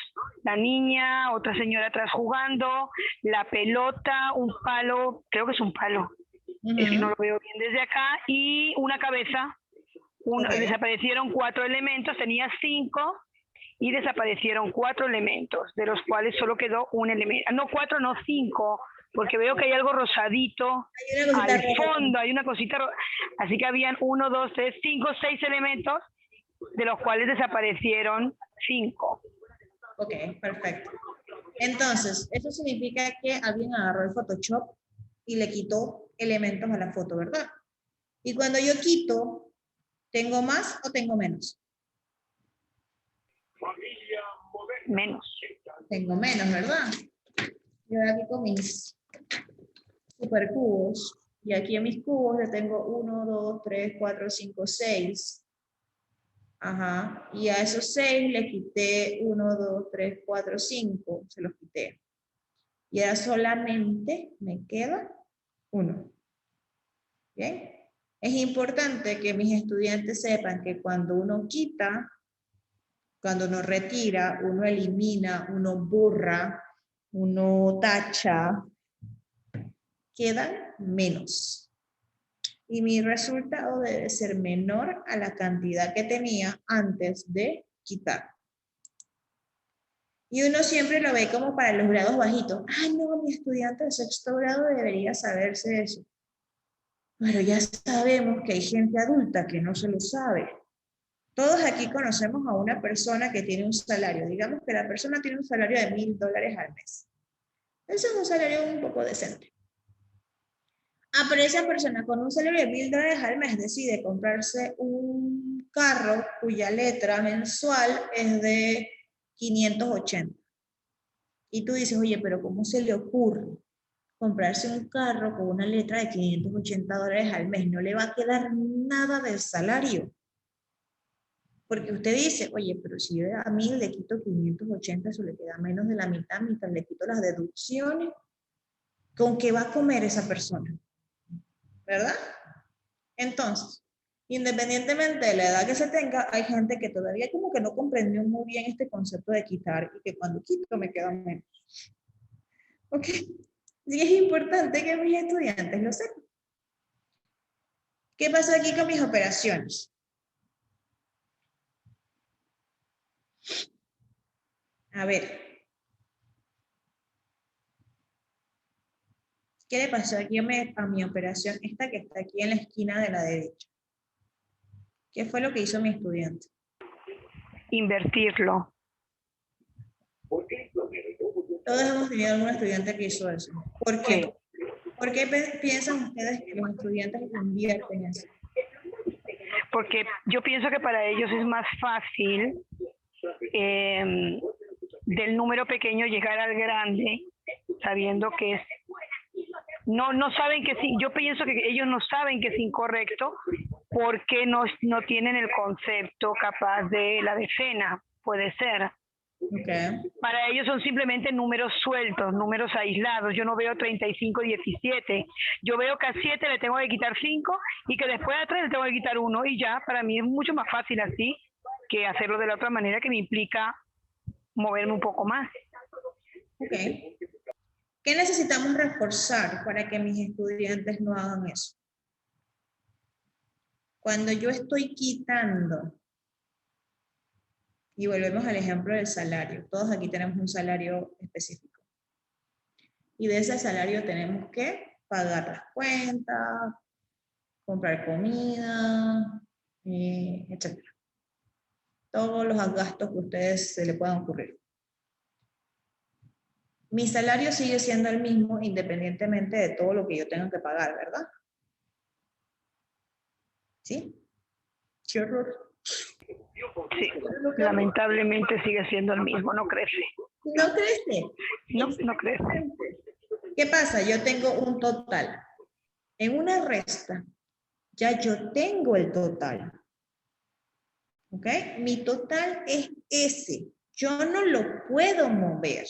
la niña, otra señora atrás jugando, la pelota, un palo, creo que es un palo, es que no lo veo bien desde acá, y una cabeza. Desaparecieron 4 elementos, tenía 5 y desaparecieron 4 elementos, de los cuales solo quedó un elemento. No 4, no 5, porque veo que hay algo rosadito al fondo, hay una cosita, así que habían 1, 2, 3, 5, 6 elementos, de los cuales desaparecieron 5. Ok, perfecto. Entonces, eso significa que alguien agarró el Photoshop y le quitó elementos a la foto, ¿verdad? Y cuando yo quito, ¿tengo más o tengo menos? Menos. Tengo menos, ¿verdad? Yo aquí con mis supercubos, y aquí en mis cubos le tengo 1, 2, 3, 4, 5, 6. Ajá, y a esos 6 le quité 1, 2, 3, 4, 5, se los quité. Y ahora solamente me queda 1. ¿Bien? Es importante que mis estudiantes sepan que cuando uno quita, cuando uno retira, uno elimina, uno borra, uno tacha, quedan menos. Y mi resultado debe ser menor a la cantidad que tenía antes de quitar. Y uno siempre lo ve como para los grados bajitos. Ah, no, mi estudiante de sexto grado debería saberse eso. Pero ya sabemos que hay gente adulta que no se lo sabe. Todos aquí conocemos a una persona que tiene un salario. Digamos que la persona tiene un salario de $1,000 al mes. Ese es un salario un poco decente. Pero esa persona con un salario de $1,000 al mes decide comprarse un carro cuya letra mensual es de 580. Y tú dices, oye, pero ¿cómo se le ocurre comprarse un carro con una letra de $580 al mes? No le va a quedar nada del salario. Porque usted dice, oye, pero si yo a 1,000 le quito 580, eso le queda menos de la mitad, mientras le quito las deducciones. ¿Con qué va a comer esa persona? ¿Verdad? Entonces, independientemente de la edad que se tenga, hay gente que todavía como que no comprendió muy bien este concepto de quitar y que cuando quito me queda menos. ¿Ok? Y es importante que mis estudiantes lo sepan. ¿Qué pasó aquí con mis operaciones? A ver. ¿Qué le pasó aquí a mi operación? Esta que está aquí en la esquina de la derecha. ¿Qué fue lo que hizo mi estudiante? Invertirlo. Todos hemos tenido algún estudiante que hizo eso. ¿Por qué? ¿Por qué piensan ustedes que los estudiantes invierten eso? Porque yo pienso que para ellos es más fácil del número pequeño llegar al grande, sabiendo que es... No saben que sí, yo pienso que ellos no saben que es incorrecto porque no tienen el concepto capaz de la decena, puede ser. Okay. Para ellos son simplemente números sueltos, números aislados. Yo no veo 35, 17. Yo veo que a 7 le tengo que quitar 5 y que después a 3 le tengo que quitar 1 y ya, para mí es mucho más fácil así que hacerlo de la otra manera que me implica moverme un poco más. Ok. ¿Qué necesitamos reforzar para que mis estudiantes no hagan eso? Cuando yo estoy quitando, y volvemos al ejemplo del salario, todos aquí tenemos un salario específico. Y de ese salario tenemos que pagar las cuentas, comprar comida, etc. Todos los gastos que a ustedes se les puedan ocurrir. Mi salario sigue siendo el mismo independientemente de todo lo que yo tenga que pagar, ¿verdad? ¿Sí? ¿Qué horror? Sí, lamentablemente sigue siendo el mismo, no crece. ¿No crece? No crece. ¿Qué pasa? Yo tengo un total. En una resta, ya yo tengo el total. ¿Ok? Mi total es ese. Yo no lo puedo mover.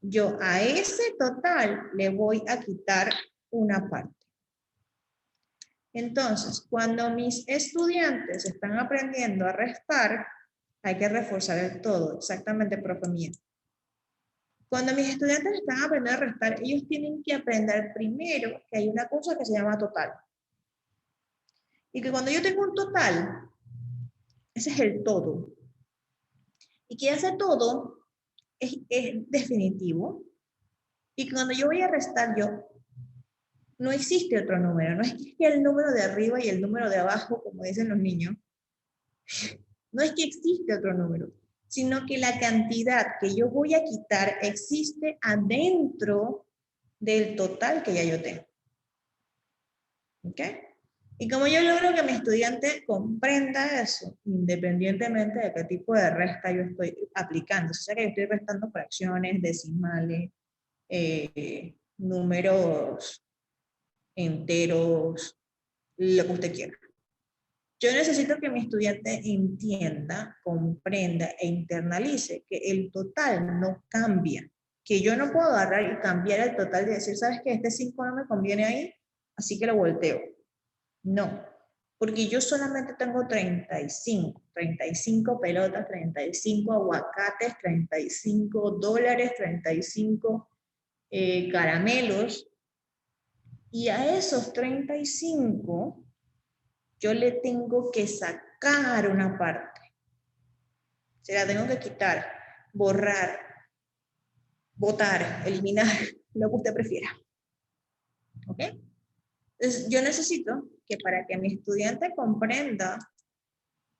Yo a ese total le voy a quitar una parte. Entonces, cuando mis estudiantes están aprendiendo a restar, hay que reforzar el todo. Exactamente, profe mía. Cuando mis estudiantes están aprendiendo a restar, ellos tienen que aprender primero que hay una cosa que se llama total. Y que cuando yo tengo un total, ese es el todo. Y que ese todo es definitivo. Y cuando yo voy a restar, no existe otro número. No es que el número de arriba y el número de abajo, como dicen los niños. No es que existe otro número, sino que la cantidad que yo voy a quitar existe adentro del total que ya yo tengo. ¿Ok? Y como yo logro que mi estudiante comprenda eso, independientemente de qué tipo de resta yo estoy aplicando, o sea que yo estoy restando fracciones, decimales, números enteros, lo que usted quiera. Yo necesito que mi estudiante entienda, comprenda e internalice que el total no cambia, que yo no puedo agarrar y cambiar el total y decir, ¿sabes qué? Este 5 no me conviene ahí, así que lo volteo. No, porque yo solamente tengo 35 pelotas, 35 aguacates, 35 dólares, 35 caramelos, y a esos 35 yo le tengo que sacar una parte. Se la tengo que quitar, borrar, botar, eliminar, lo que usted prefiera. ¿Ok? Entonces, yo necesito que para que mi estudiante comprenda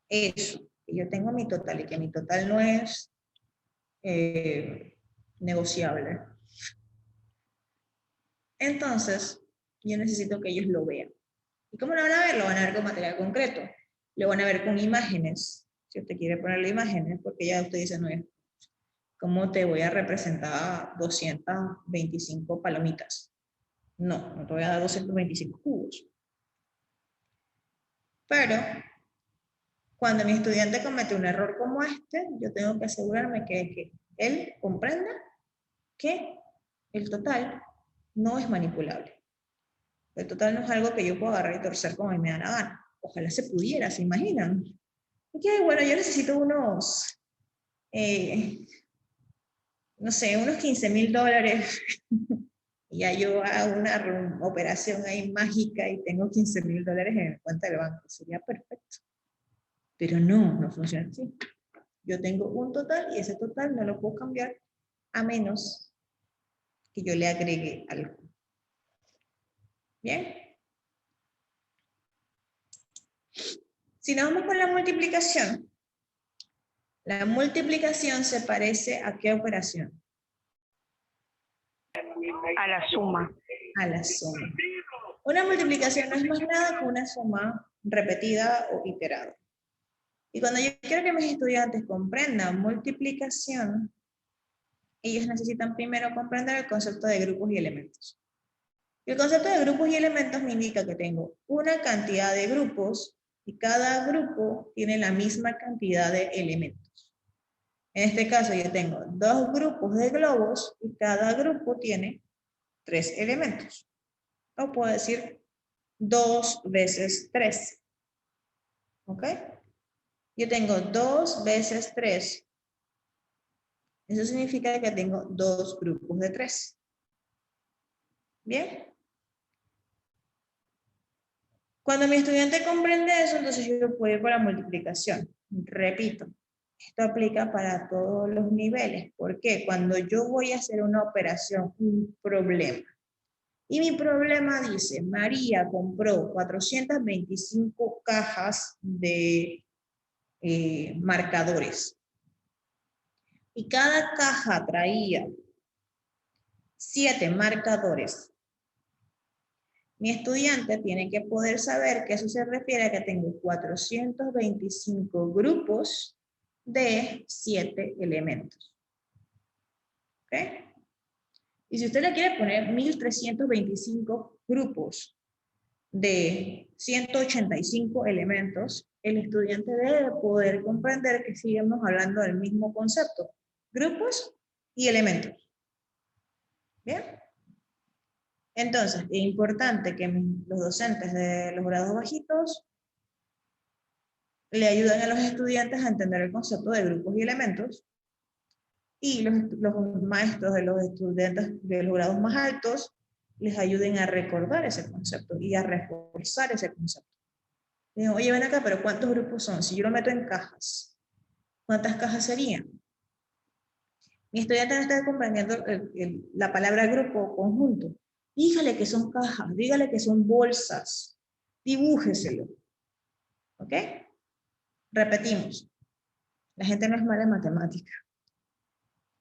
eso, que yo tengo mi total y que mi total no es negociable. Entonces, yo necesito que ellos lo vean. ¿Y cómo lo van a ver? Lo van a ver con material concreto. Lo van a ver con imágenes. Si usted quiere ponerle imágenes, porque ya usted dice, no, ¿cómo te voy a representar 225 palomitas? No, no te voy a dar 225 cubos. Pero, cuando mi estudiante comete un error como este, yo tengo que asegurarme que él comprenda que el total no es manipulable. El total no es algo que yo puedo agarrar y torcer como me da la gana. Ojalá se pudiera, ¿se imaginan? Ok, bueno, yo necesito unos, no sé, unos $15,000. Y ya yo hago una operación ahí mágica y tengo $15,000 en mi cuenta del banco. Sería perfecto. Pero no funciona así. Yo tengo un total y ese total no lo puedo cambiar a menos que yo le agregue algo. ¿Bien? Si nos vamos con la multiplicación se parece ¿a qué operación? A la suma. A la suma. Una multiplicación no es más nada que una suma repetida o iterada. Y cuando yo quiero que mis estudiantes comprendan multiplicación, ellos necesitan primero comprender el concepto de grupos y elementos. El concepto de grupos y elementos me indica que tengo una cantidad de grupos y cada grupo tiene la misma cantidad de elementos. En este caso yo tengo 2 grupos de globos y cada grupo tiene 3 elementos. O puedo decir 2 veces 3. ¿Ok? Yo tengo 2 veces 3. Eso significa que tengo 2 grupos de 3. ¿Bien? Cuando mi estudiante comprende eso, entonces yo puedo ir por la multiplicación. Repito, esto aplica para todos los niveles. ¿Por qué? Cuando yo voy a hacer una operación, un problema, y mi problema dice, María compró 425 cajas de marcadores. Y cada caja traía 7 marcadores. Mi estudiante tiene que poder saber que eso se refiere a que tengo 425 grupos de 7 elementos. ¿Ok? Y si usted le quiere poner 1325 grupos de 185 elementos, el estudiante debe poder comprender que seguimos hablando del mismo concepto. Grupos y elementos. ¿Bien? Entonces, es importante que los docentes de los grados bajitos le ayuden a los estudiantes a entender el concepto de grupos y elementos, y los maestros de los estudiantes de los grados más altos les ayuden a recordar ese concepto y a reforzar ese concepto. Digo, oye, ven acá, pero ¿cuántos grupos son? Si yo lo meto en cajas, ¿cuántas cajas serían? Mi estudiante no está comprendiendo la palabra grupo o conjunto. Dígale que son cajas, dígale que son bolsas, dibújeselo. ¿Ok? Repetimos. La gente no es mala en matemática.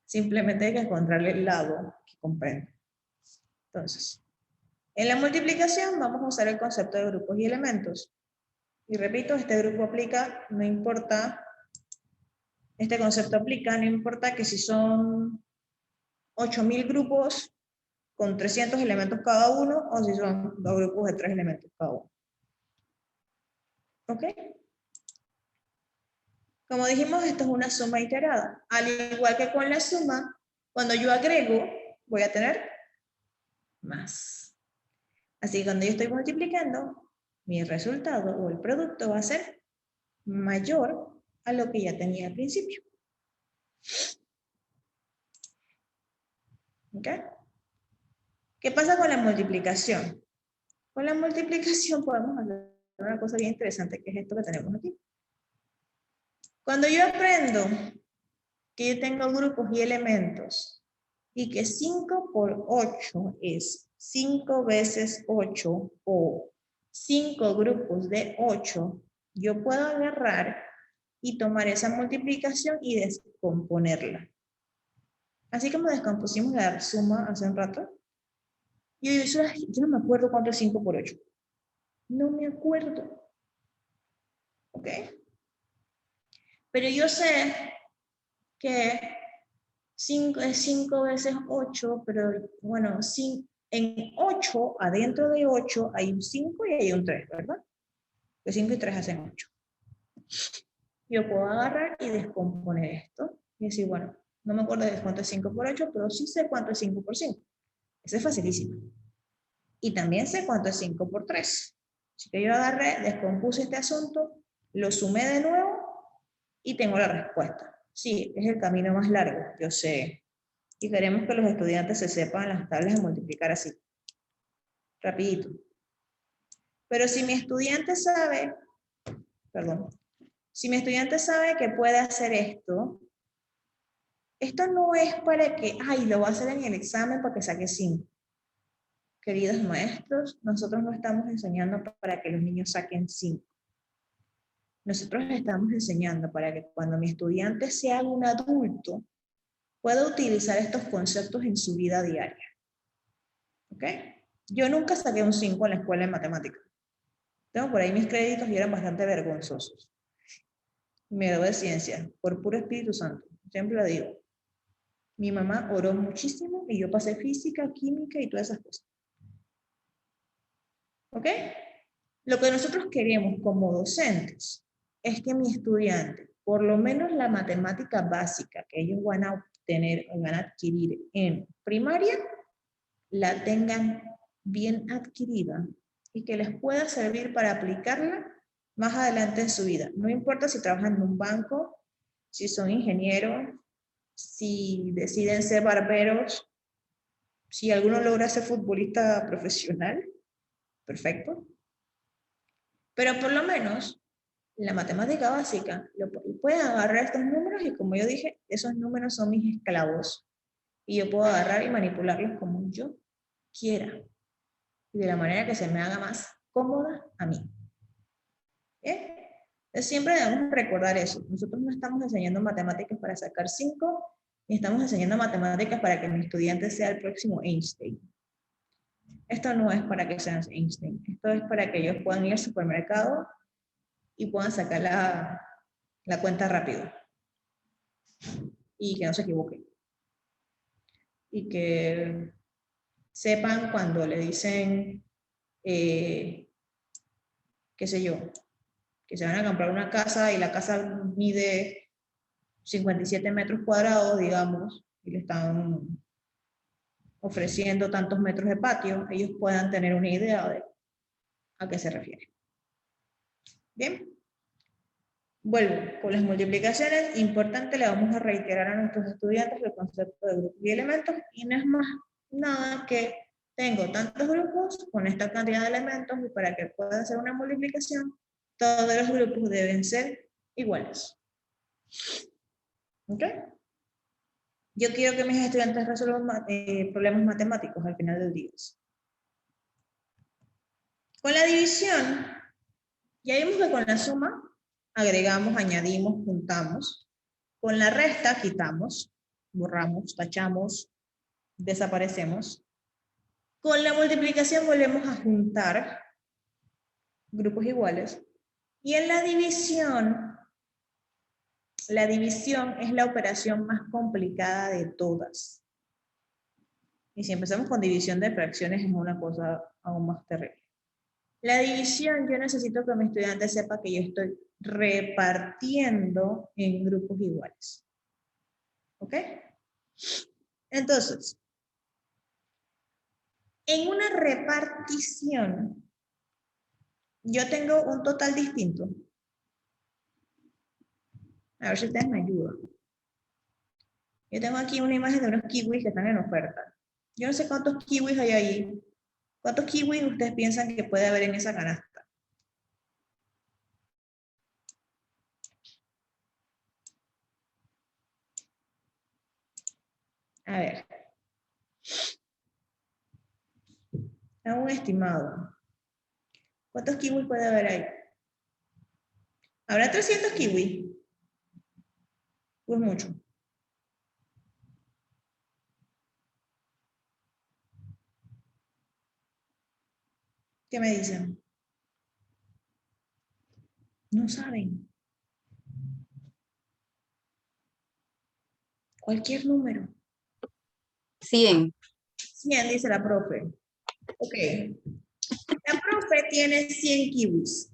Simplemente hay que encontrarle el lado que comprende. Entonces, en la multiplicación vamos a usar el concepto de grupos y elementos. Y repito, este grupo aplica, no importa, este concepto aplica, no importa que si son 8000 grupos con 300 elementos cada uno, o si son 2 grupos de 3 elementos cada uno. ¿Ok? Como dijimos, esto es una suma iterada. Al igual que con la suma, cuando yo agrego, voy a tener más. Así que cuando yo estoy multiplicando, mi resultado o el producto va a ser mayor a lo que ya tenía al principio. ¿Ok? ¿Qué pasa con la multiplicación? Con la multiplicación podemos hacer una cosa bien interesante, que es esto que tenemos aquí. Cuando yo aprendo que yo tengo grupos y elementos, y que 5 por 8 es 5 veces 8, o 5 grupos de 8, yo puedo agarrar y tomar esa multiplicación y descomponerla. Así como descompusimos la suma hace un rato, yo no me acuerdo cuánto es 5 por 8. No me acuerdo. ¿Ok? Pero yo sé que 5 es 5 veces 8, pero bueno, en 8, adentro de 8, hay un 5 y hay un 3, ¿verdad? Pues 5 y 3 hacen 8. Yo puedo agarrar y descomponer esto y decir, bueno, no me acuerdo de cuánto es 5 por 8, pero sí sé cuánto es 5 por 5. Eso es facilísimo. Y también sé cuánto es 5 por 3. Así que yo agarré, descompuse este asunto, lo sumé de nuevo y tengo la respuesta. Sí, es el camino más largo, yo sé. Y queremos que los estudiantes se sepan las tablas de multiplicar así. Rapidito. Pero si mi estudiante sabe, si mi estudiante sabe que puede hacer esto no es para que, lo va a hacer en el examen para que saque 5. Queridos maestros, nosotros no estamos enseñando para que los niños saquen 5. Nosotros estamos enseñando para que cuando mi estudiante sea un adulto, pueda utilizar estos conceptos en su vida diaria. ¿Ok? Yo nunca saqué un 5 en la escuela de matemáticas. Tengo por ahí mis créditos y eran bastante vergonzosos. Me gradué de ciencia, por puro Espíritu Santo. Siempre lo digo. Mi mamá oró muchísimo y yo pasé física, química y todas esas cosas. ¿Ok? Lo que nosotros queremos como docentes es que mi estudiante por lo menos la matemática básica que ellos van a obtener o van a adquirir en primaria, la tengan bien adquirida y que les pueda servir para aplicarla más adelante en su vida. No importa si trabajan en un banco, si son ingenieros, si deciden ser barberos, si alguno logra ser futbolista profesional, perfecto. Pero por lo menos la matemática básica, pueden agarrar estos números y como yo dije, esos números son mis esclavos. Y yo puedo agarrar y manipularlos como yo quiera. Y de la manera que se me haga más cómoda a mí. ¿Bien? Entonces siempre debemos recordar eso. Nosotros no estamos enseñando matemáticas para sacar 5, ni estamos enseñando matemáticas para que mi estudiante sea el próximo Einstein. Esto no es para que sean Einstein. Esto es para que ellos puedan ir al supermercado y puedan sacar la cuenta rápido. Y que no se equivoquen. Y que sepan cuando le dicen, qué sé yo, que se van a comprar una casa y la casa mide 57 metros cuadrados, digamos, y le están ofreciendo tantos metros de patio, ellos puedan tener una idea de a qué se refiere. Bien. Vuelvo con las multiplicaciones. Importante, le vamos a reiterar a nuestros estudiantes el concepto de grupos y elementos, y no es más nada que tengo tantos grupos con esta cantidad de elementos, y para que pueda hacer una multiplicación, todos los grupos deben ser iguales. ¿Ok? Yo quiero que mis estudiantes resuelvan problemas matemáticos al final del día. Con la división, ya vimos que con la suma agregamos, añadimos, juntamos. Con la resta quitamos, borramos, tachamos, desaparecemos. Con la multiplicación volvemos a juntar grupos iguales. Y en la división es la operación más complicada de todas. Y si empezamos con división de fracciones es una cosa aún más terrible. La división, yo necesito que mi estudiante sepa que yo estoy repartiendo en grupos iguales. ¿Ok? Entonces, en una repartición, yo tengo un total distinto. A ver si ustedes me ayudan. Yo tengo aquí una imagen de unos kiwis que están en oferta. Yo no sé cuántos kiwis hay ahí. ¿Cuántos kiwis ustedes piensan que puede haber en esa canasta? A ver. Es un estimado. ¿Cuántos kiwis puede haber ahí? ¿Habrá 300 kiwis? Pues mucho. ¿Qué me dicen? No saben. Cualquier número. 100. 100, dice la profe. Ok. La profe tiene 100 kiwis.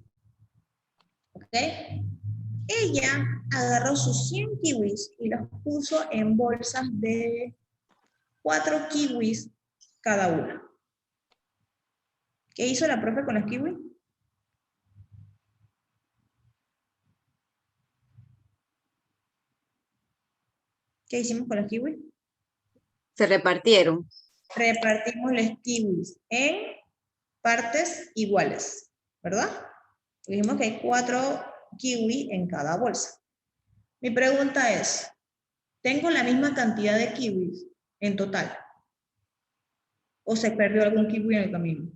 Ok. Ella agarró sus 100 kiwis y los puso en bolsas de 4 kiwis cada una. ¿Qué hizo la profe con los kiwis? ¿Qué hicimos con los kiwis? Se repartieron. Repartimos los kiwis en partes iguales, ¿verdad? Dijimos que hay 4 kiwis en cada bolsa. Mi pregunta es, ¿tengo la misma cantidad de kiwis en total? ¿O se perdió algún kiwi en el camino?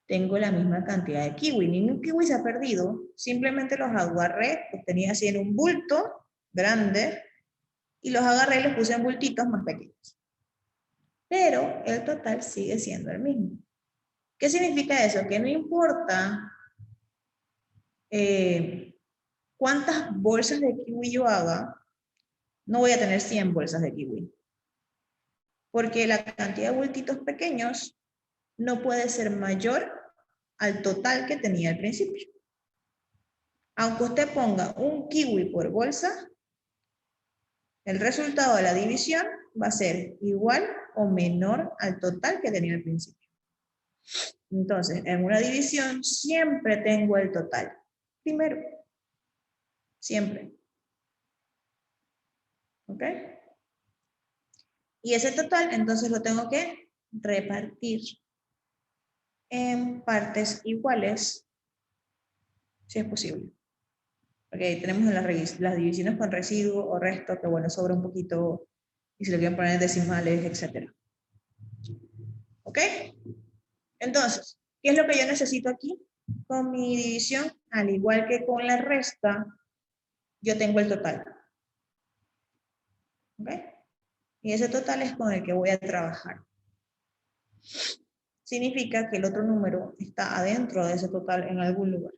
Tengo la misma cantidad de kiwi. Ningún kiwi se ha perdido. Simplemente los agarré, los tenía así en un bulto grande, y los agarré y los puse en bultitos más pequeños. Pero el total sigue siendo el mismo. ¿Qué significa eso? Que no importa cuántas bolsas de kiwi yo haga, no voy a tener 100 bolsas de kiwi. Porque la cantidad de bultitos pequeños no puede ser mayor al total que tenía al principio. Aunque usted ponga un kiwi por bolsa, el resultado de la división va a ser igual o menor al total que tenía al principio. Entonces, en una división siempre tengo el total. Primero. Siempre. ¿Ok? Y ese total, entonces lo tengo que repartir en partes iguales, si es posible. Porque tenemos las divisiones con residuo o resto, que bueno, sobra un poquito, y si lo quieren poner en decimales, etc. ¿Ok? Entonces, ¿qué es lo que yo necesito aquí? Con mi división, al igual que con la resta, yo tengo el total. ¿Ok? Y ese total es con el que voy a trabajar. Significa que el otro número está adentro de ese total en algún lugar.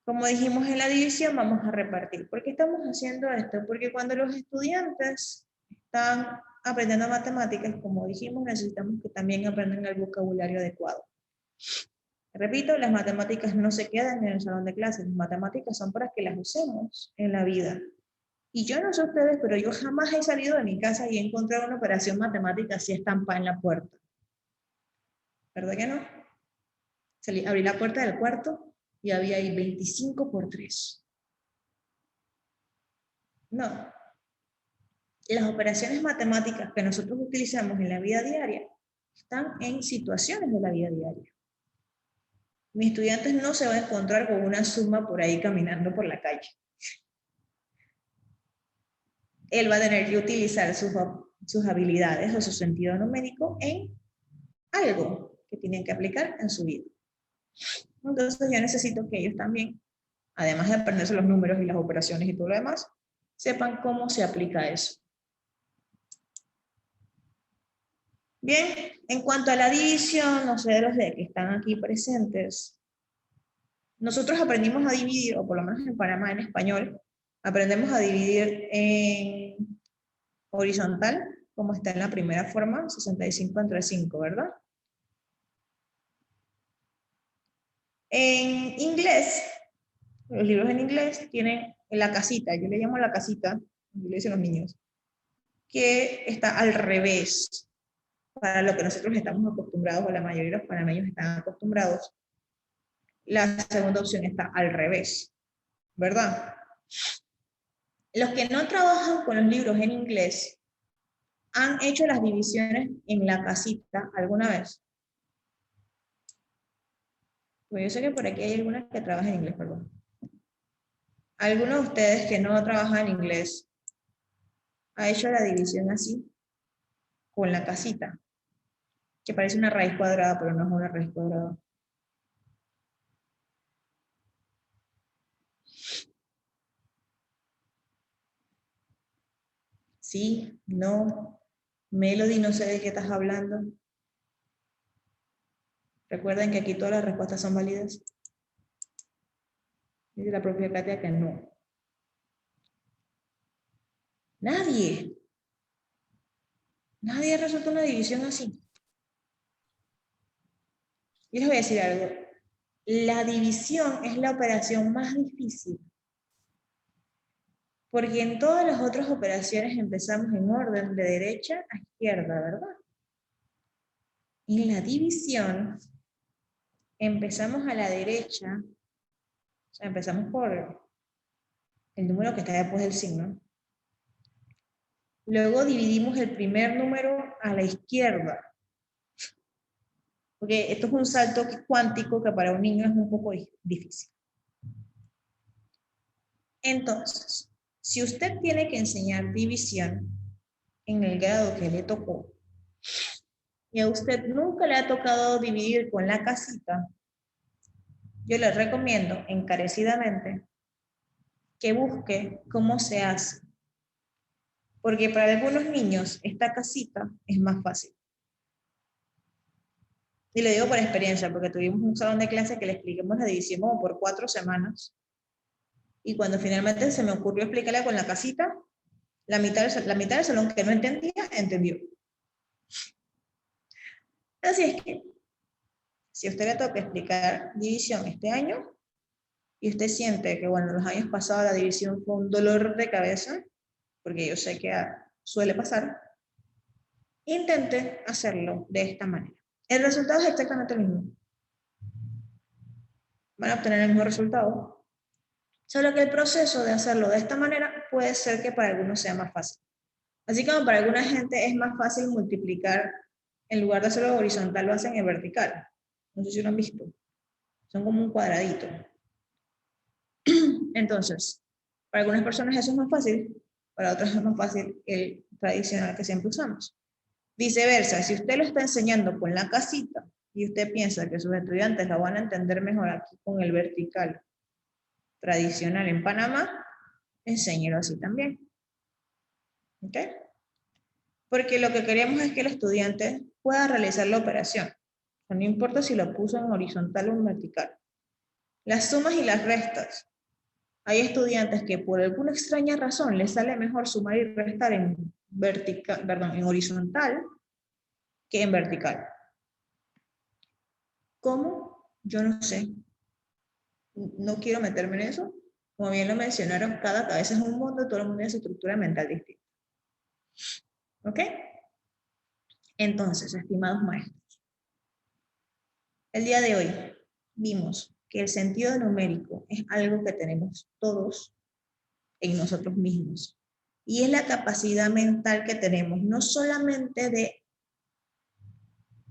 Como dijimos en la división, vamos a repartir. ¿Por qué estamos haciendo esto? Porque cuando los estudiantes están aprendiendo matemáticas, como dijimos, necesitamos que también aprendan el vocabulario adecuado. Repito, las matemáticas no se quedan en el salón de clases. Las matemáticas son para que las usemos en la vida. Y yo no sé ustedes, pero yo jamás he salido de mi casa y he encontrado una operación matemática así estampada en la puerta. ¿Verdad que no? Abrí la puerta del cuarto y había ahí 25 por 3. No. Las operaciones matemáticas que nosotros utilizamos en la vida diaria están en situaciones de la vida diaria. Mis estudiantes no se van a encontrar con una suma por ahí caminando por la calle. Él va a tener que utilizar sus habilidades o su sentido numérico en algo que tienen que aplicar en su vida. Entonces yo necesito que ellos también, además de aprenderse los números y las operaciones y todo lo demás, sepan cómo se aplica eso. Bien, en cuanto a la división, no sé de los de que están aquí presentes, nosotros aprendimos a dividir, o por lo menos en Panamá en español, aprendemos a dividir en horizontal, como está en la primera forma, 65 entre 5, ¿verdad? En inglés, los libros en inglés tienen la casita, yo le llamo la casita, yo le dicen los niños, que está al revés, para lo que nosotros estamos acostumbrados, o la mayoría de los panameños están acostumbrados. La segunda opción está al revés, ¿verdad? Los que no trabajan con los libros en inglés, ¿han hecho las divisiones en la casita alguna vez? Pues yo sé que por aquí hay algunas que trabajan en inglés, perdón. ¿Alguno de ustedes que no trabaja en inglés ha hecho la división así? Con la casita. Que parece una raíz cuadrada, pero no es una raíz cuadrada. Sí, no. Melody, no sé de qué estás hablando. Recuerden que aquí todas las respuestas son válidas. Dice la propia Katia que no. Nadie. Nadie ha resuelto una división así. Y les voy a decir algo. La división es la operación más difícil. Porque en todas las otras operaciones empezamos en orden de derecha a izquierda, ¿verdad? En la división empezamos a la derecha, o sea, empezamos por el número que está después del signo. Luego dividimos el primer número a la izquierda. Porque esto es un salto cuántico que para un niño es un poco difícil. Entonces, si usted tiene que enseñar división en el grado que le tocó, y a usted nunca le ha tocado dividir con la casita, yo le recomiendo encarecidamente que busque cómo se hace. Porque para algunos niños esta casita es más fácil. Y lo digo por experiencia, porque tuvimos un salón de clase que le expliquemos la división como por 4 semanas. Y cuando finalmente se me ocurrió explicarle con la casita, la mitad del salón que no entendía, entendió. Así es que, Si a usted le toca explicar división este año, y usted siente que, bueno, los años pasados la división fue un dolor de cabeza, porque yo sé que suele pasar, intente hacerlo de esta manera. El resultado es exactamente el mismo. Van a obtener el mismo resultado, solo que el proceso de hacerlo de esta manera puede ser que para algunos sea más fácil. Así como para alguna gente es más fácil multiplicar, en lugar de hacerlo horizontal, lo hacen en vertical. No sé si lo han visto. Son como un cuadradito. Entonces, para algunas personas eso es más fácil, para otras es más fácil el tradicional que siempre usamos. Viceversa, si usted lo está enseñando con la casita y usted piensa que sus estudiantes la van a entender mejor aquí con el vertical tradicional en Panamá, enséñelo así también. ¿Ok? Porque lo que queremos es que el estudiante pueda realizar la operación. No importa si lo puso en horizontal o en vertical. Las sumas y las restas. Hay estudiantes que por alguna extraña razón les sale mejor sumar y restar en horizontal que en vertical. ¿Cómo? Yo no sé. No quiero meterme en eso. Como bien lo mencionaron, cada cabeza es un mundo, todo el mundo tiene su estructura mental distinta. ¿Ok? Entonces, estimados maestros, el día de hoy vimos que el sentido numérico es algo que tenemos todos en nosotros mismos. Y es la capacidad mental que tenemos, no solamente de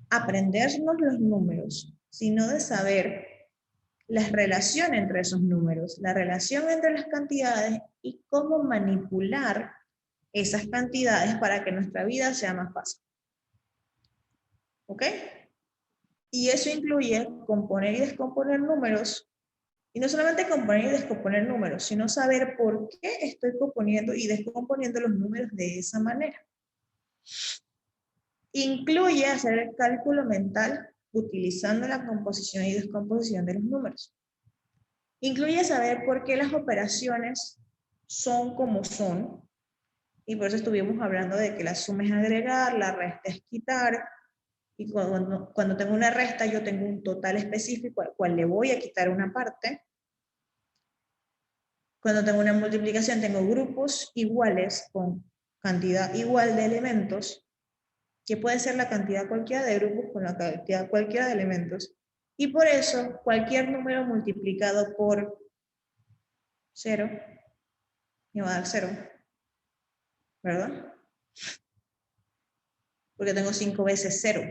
aprendernos los números, sino de saber la relación entre esos números, la relación entre las cantidades y cómo manipular esas cantidades para que nuestra vida sea más fácil. ¿Ok? Y eso incluye componer y descomponer números. Y no solamente componer y descomponer números, sino saber por qué estoy componiendo y descomponiendo los números de esa manera. Incluye hacer el cálculo mental utilizando la composición y descomposición de los números. Incluye saber por qué las operaciones son como son, y por eso estuvimos hablando de que la suma es agregar, la resta es quitar, y cuando tengo una resta yo tengo un total específico al cual le voy a quitar una parte. Cuando tengo una multiplicación tengo grupos iguales con cantidad igual de elementos, que puede ser la cantidad cualquiera de grupos con la cantidad cualquiera de elementos. Y por eso cualquier número multiplicado por 0 me va a dar 0, ¿verdad? Porque tengo 5 veces 0.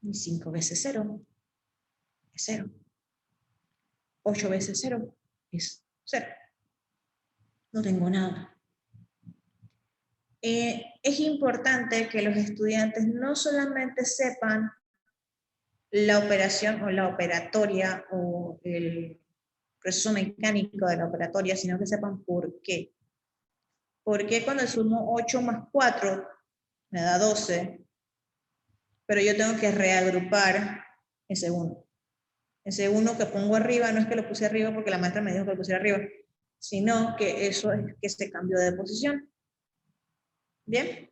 Y 5 veces 0 es 0. 8 veces 0 es 0. No tengo nada. Es importante que los estudiantes no solamente sepan la operación o la operatoria o el proceso mecánico de la operatoria, sino que sepan por qué. ¿Por qué cuando sumo 8 más 4 me da 12? Pero yo tengo que reagrupar ese 1. Ese 1 que pongo arriba no es que lo puse arriba porque la maestra me dijo que lo pusiera arriba, sino que eso es que se cambió de posición. ¿Bien?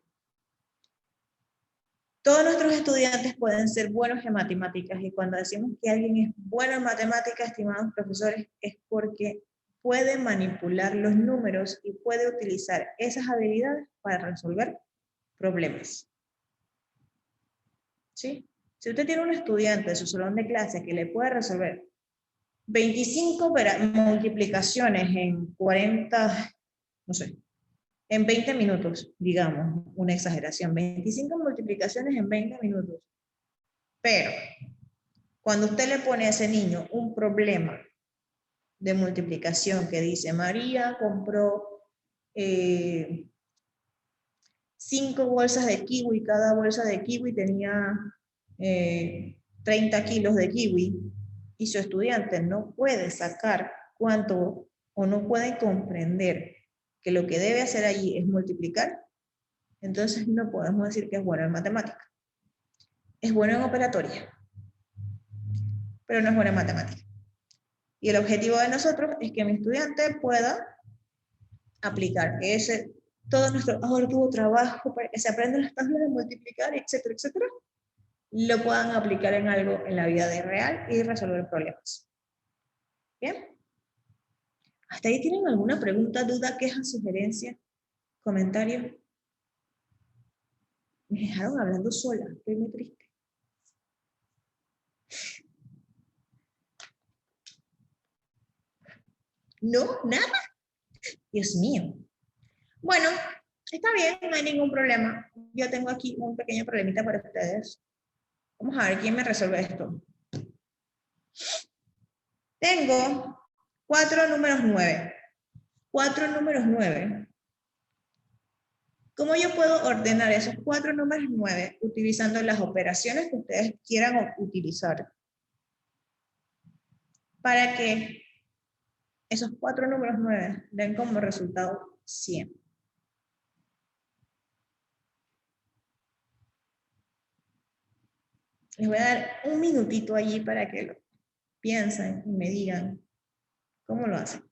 Todos nuestros estudiantes pueden ser buenos en matemáticas, y cuando decimos que alguien es bueno en matemáticas, estimados profesores, es porque puede manipular los números y puede utilizar esas habilidades para resolver problemas. ¿Sí? Si usted tiene un estudiante de su salón de clase que le puede resolver 25 multiplicaciones en 40, no sé, en 20 minutos, digamos, una exageración, 25 multiplicaciones en 20 minutos. Pero, cuando usted le pone a ese niño un problema de multiplicación que dice, María compró 5 bolsas de kiwi, cada bolsa de kiwi tenía 30 kilos de kiwi, y su estudiante no puede sacar cuánto, o no puede comprender que lo que debe hacer allí es multiplicar, entonces no podemos decir que es bueno en matemática. Es bueno en operatoria, pero no es bueno en matemática. Y el objetivo de nosotros es que mi estudiante pueda aplicar todo nuestro arduo trabajo para que se aprendan las tablas de multiplicar, etcétera, etcétera, lo puedan aplicar en algo en la vida de real y resolver problemas. ¿Bien? ¿Hasta ahí tienen alguna pregunta, duda, queja, sugerencia, comentario? Me dejaron hablando sola, estoy muy triste. ¿No? ¿Nada? Dios mío. Bueno, está bien, no hay ningún problema. Yo tengo aquí un pequeño problemita para ustedes. Vamos a ver quién me resuelve esto. Tengo 4 números 9. 4 números 9. ¿Cómo yo puedo ordenar esos 4 números 9 utilizando las operaciones que ustedes quieran utilizar? Para que esos 4 números 9 den como resultado 100. Les voy a dar un minutito allí para que lo piensen y me digan cómo lo hacen.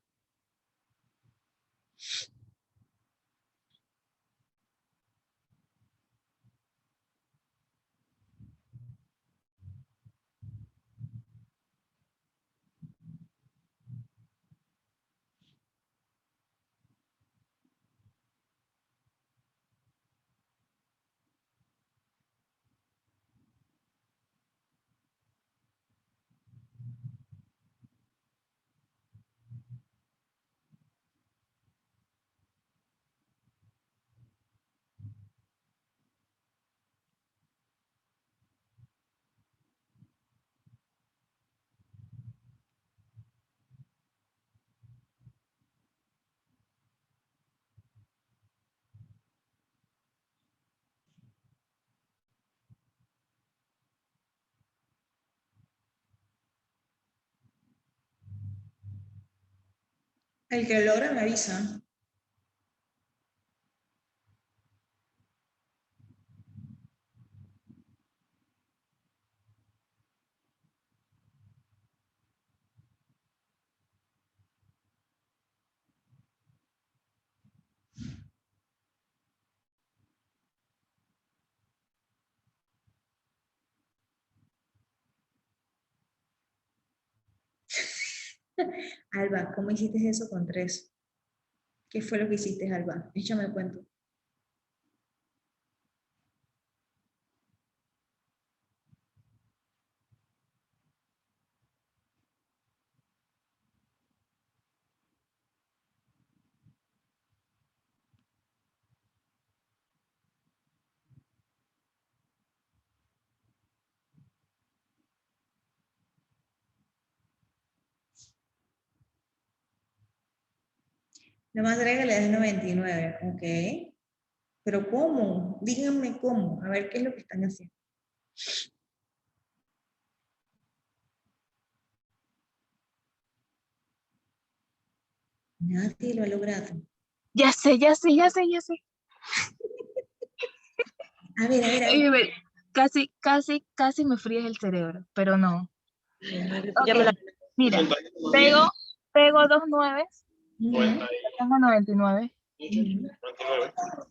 El que logra me avisa. Alba, ¿cómo hiciste eso con 3? ¿Qué fue lo que hiciste, Alba? Échame el cuento. Nomás agrégale es 99, ok. Pero ¿cómo? Díganme cómo, a ver qué es lo que están haciendo. Nadie lo ha logrado. Ya sé. A ver. Casi me fríes el cerebro, pero no. Ya me la... Mira, pego 2 nueves, tengo 99.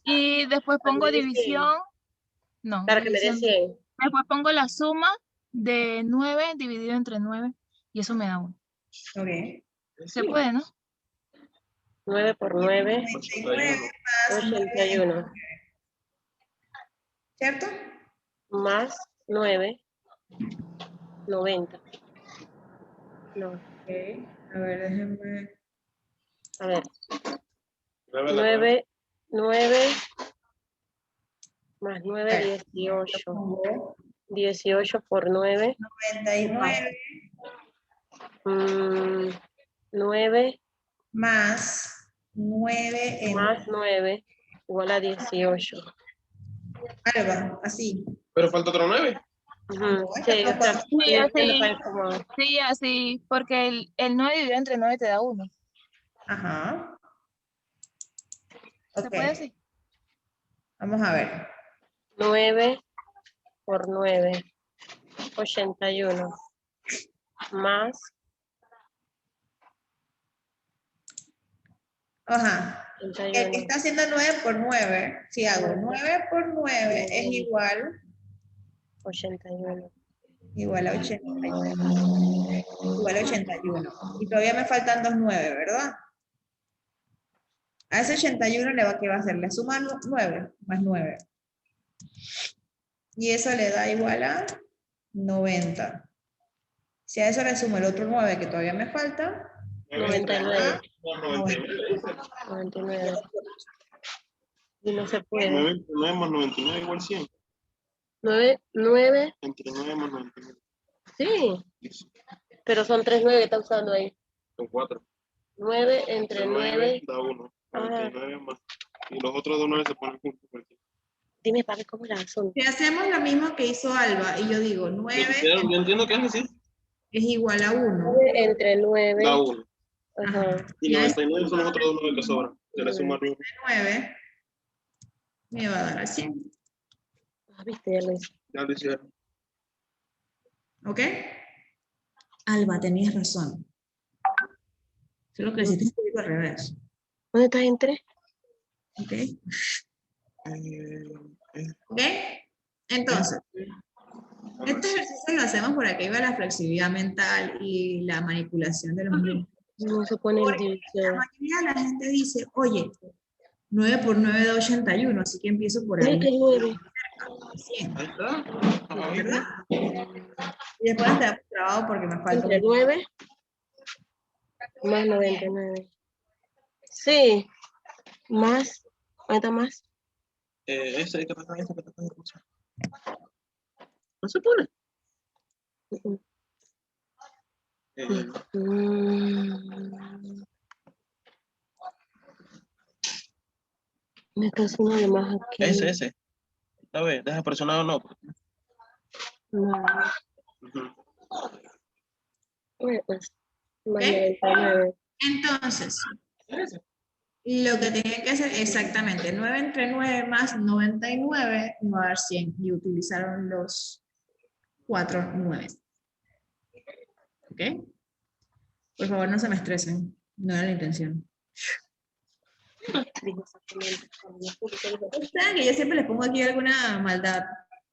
Y después pongo división, no, Para que me dé 100. después pongo la suma de 9 dividido entre 9 y eso me da 1. Ok. Se puede, ¿no? 9 por 9, 99 más 81. ¿Cierto? Más 9, 90. No. Ok. A ver, déjenme. A ver. 9 más 9, 18. 18 por 9. 99 9 más 9 en más 9 igual a 18. Alba, así. Pero falta otro 9. Sí, o sea, Sí, así, porque el 9 dividido entre 9 te da 1. Ajá. ¿Se puede así? Vamos a ver. 9 por 9, 81. Más. Ajá. 81. El que está haciendo 9 por 9, si hago 9 por 9 es igual 81. Igual a 81. Igual a 81. Y todavía me faltan 2 9, ¿verdad? A ese 81 ¿qué va a hacer? Le suma 9 más 9. Y eso le da igual a 90. Si a eso le sumo el otro 9 que todavía me falta, 99. 99. Y no se puede. 9 más 99 igual 100. 9. Entre 9 más 99. Sí. Pero son 3 9 que está usando ahí. Son 4. 9 entre 9. Da 1. 99 más. Y los otros 2 9 se ponen juntos. Dime, papi, ¿cómo era? Son Si hacemos lo mismo que hizo Alba, y yo digo 9 Yo entiendo que es así. es igual a 1. 9 entre 9. Da 1. Ajá. Y 99 son los otros 2 9 que sobran. Se le suma arriba. 9 me va a dar a 100. Ah, viste, ya lo hice. Ya lo hicieron. ¿Ok? Alba, tenías razón. Solo que hiciste un poquito al revés. ¿Dónde estás entre? ¿Ok? ¿Ok? Entonces, este ejercicio lo hacemos por aquí va la flexibilidad mental y la manipulación de los números. No se pone en Porque la división. mayoría de la gente dice, oye, 9 por 9 da 81, así que empiezo por ahí. Mira que es 9. 100, ¿verdad? Y después está trabado porque me falta Entre 9 más 99. Sí. Más. ¿Cuánto más? Ese hay que pasar, ese que pasar. ¿No se pone? Me está haciendo de más aquí. Ese. A ver, deja presionado o no. No. Pues, más ¿Ok? 99. Entonces, lo que tienen que hacer exactamente, 9 entre 9 más 99 me va a dar 100 y utilizaron los 4 9. ¿Ok? Por favor, no se me estresen, no era la intención. Ustedes que yo siempre les pongo aquí alguna maldad,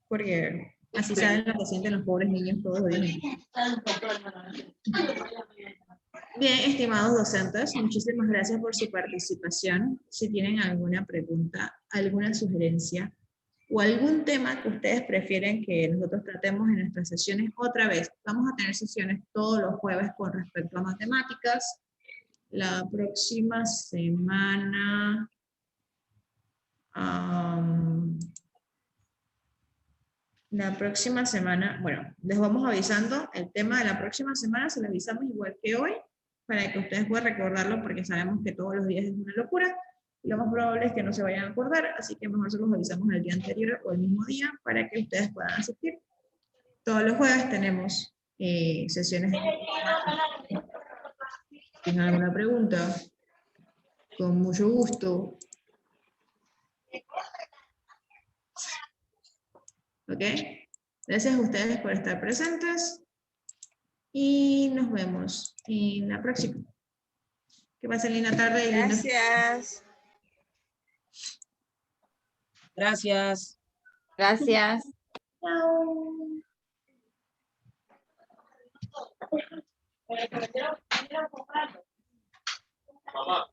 porque así saben lo que sienten los pobres niños todos los días. Bien, estimados docentes, muchísimas gracias por su participación. Si tienen alguna pregunta, alguna sugerencia o algún tema que ustedes prefieren que nosotros tratemos en nuestras sesiones, otra vez, vamos a tener sesiones todos los jueves con respecto a matemáticas. La próxima semana, bueno, les vamos avisando el tema de la próxima semana, se lo avisamos igual que hoy, para que ustedes puedan recordarlo, porque sabemos que todos los días es una locura, y lo más probable es que no se vayan a acordar, así que mejor se los avisamos el día anterior o el mismo día, para que ustedes puedan asistir. Todos los jueves tenemos sesiones. ¿Tienen alguna pregunta? Con mucho gusto. ¿Ok? Gracias a ustedes por estar presentes y nos vemos en la próxima. Que pasen linda tarde y linda. Gracias. Gracias. Gracias. Chao. Mamá.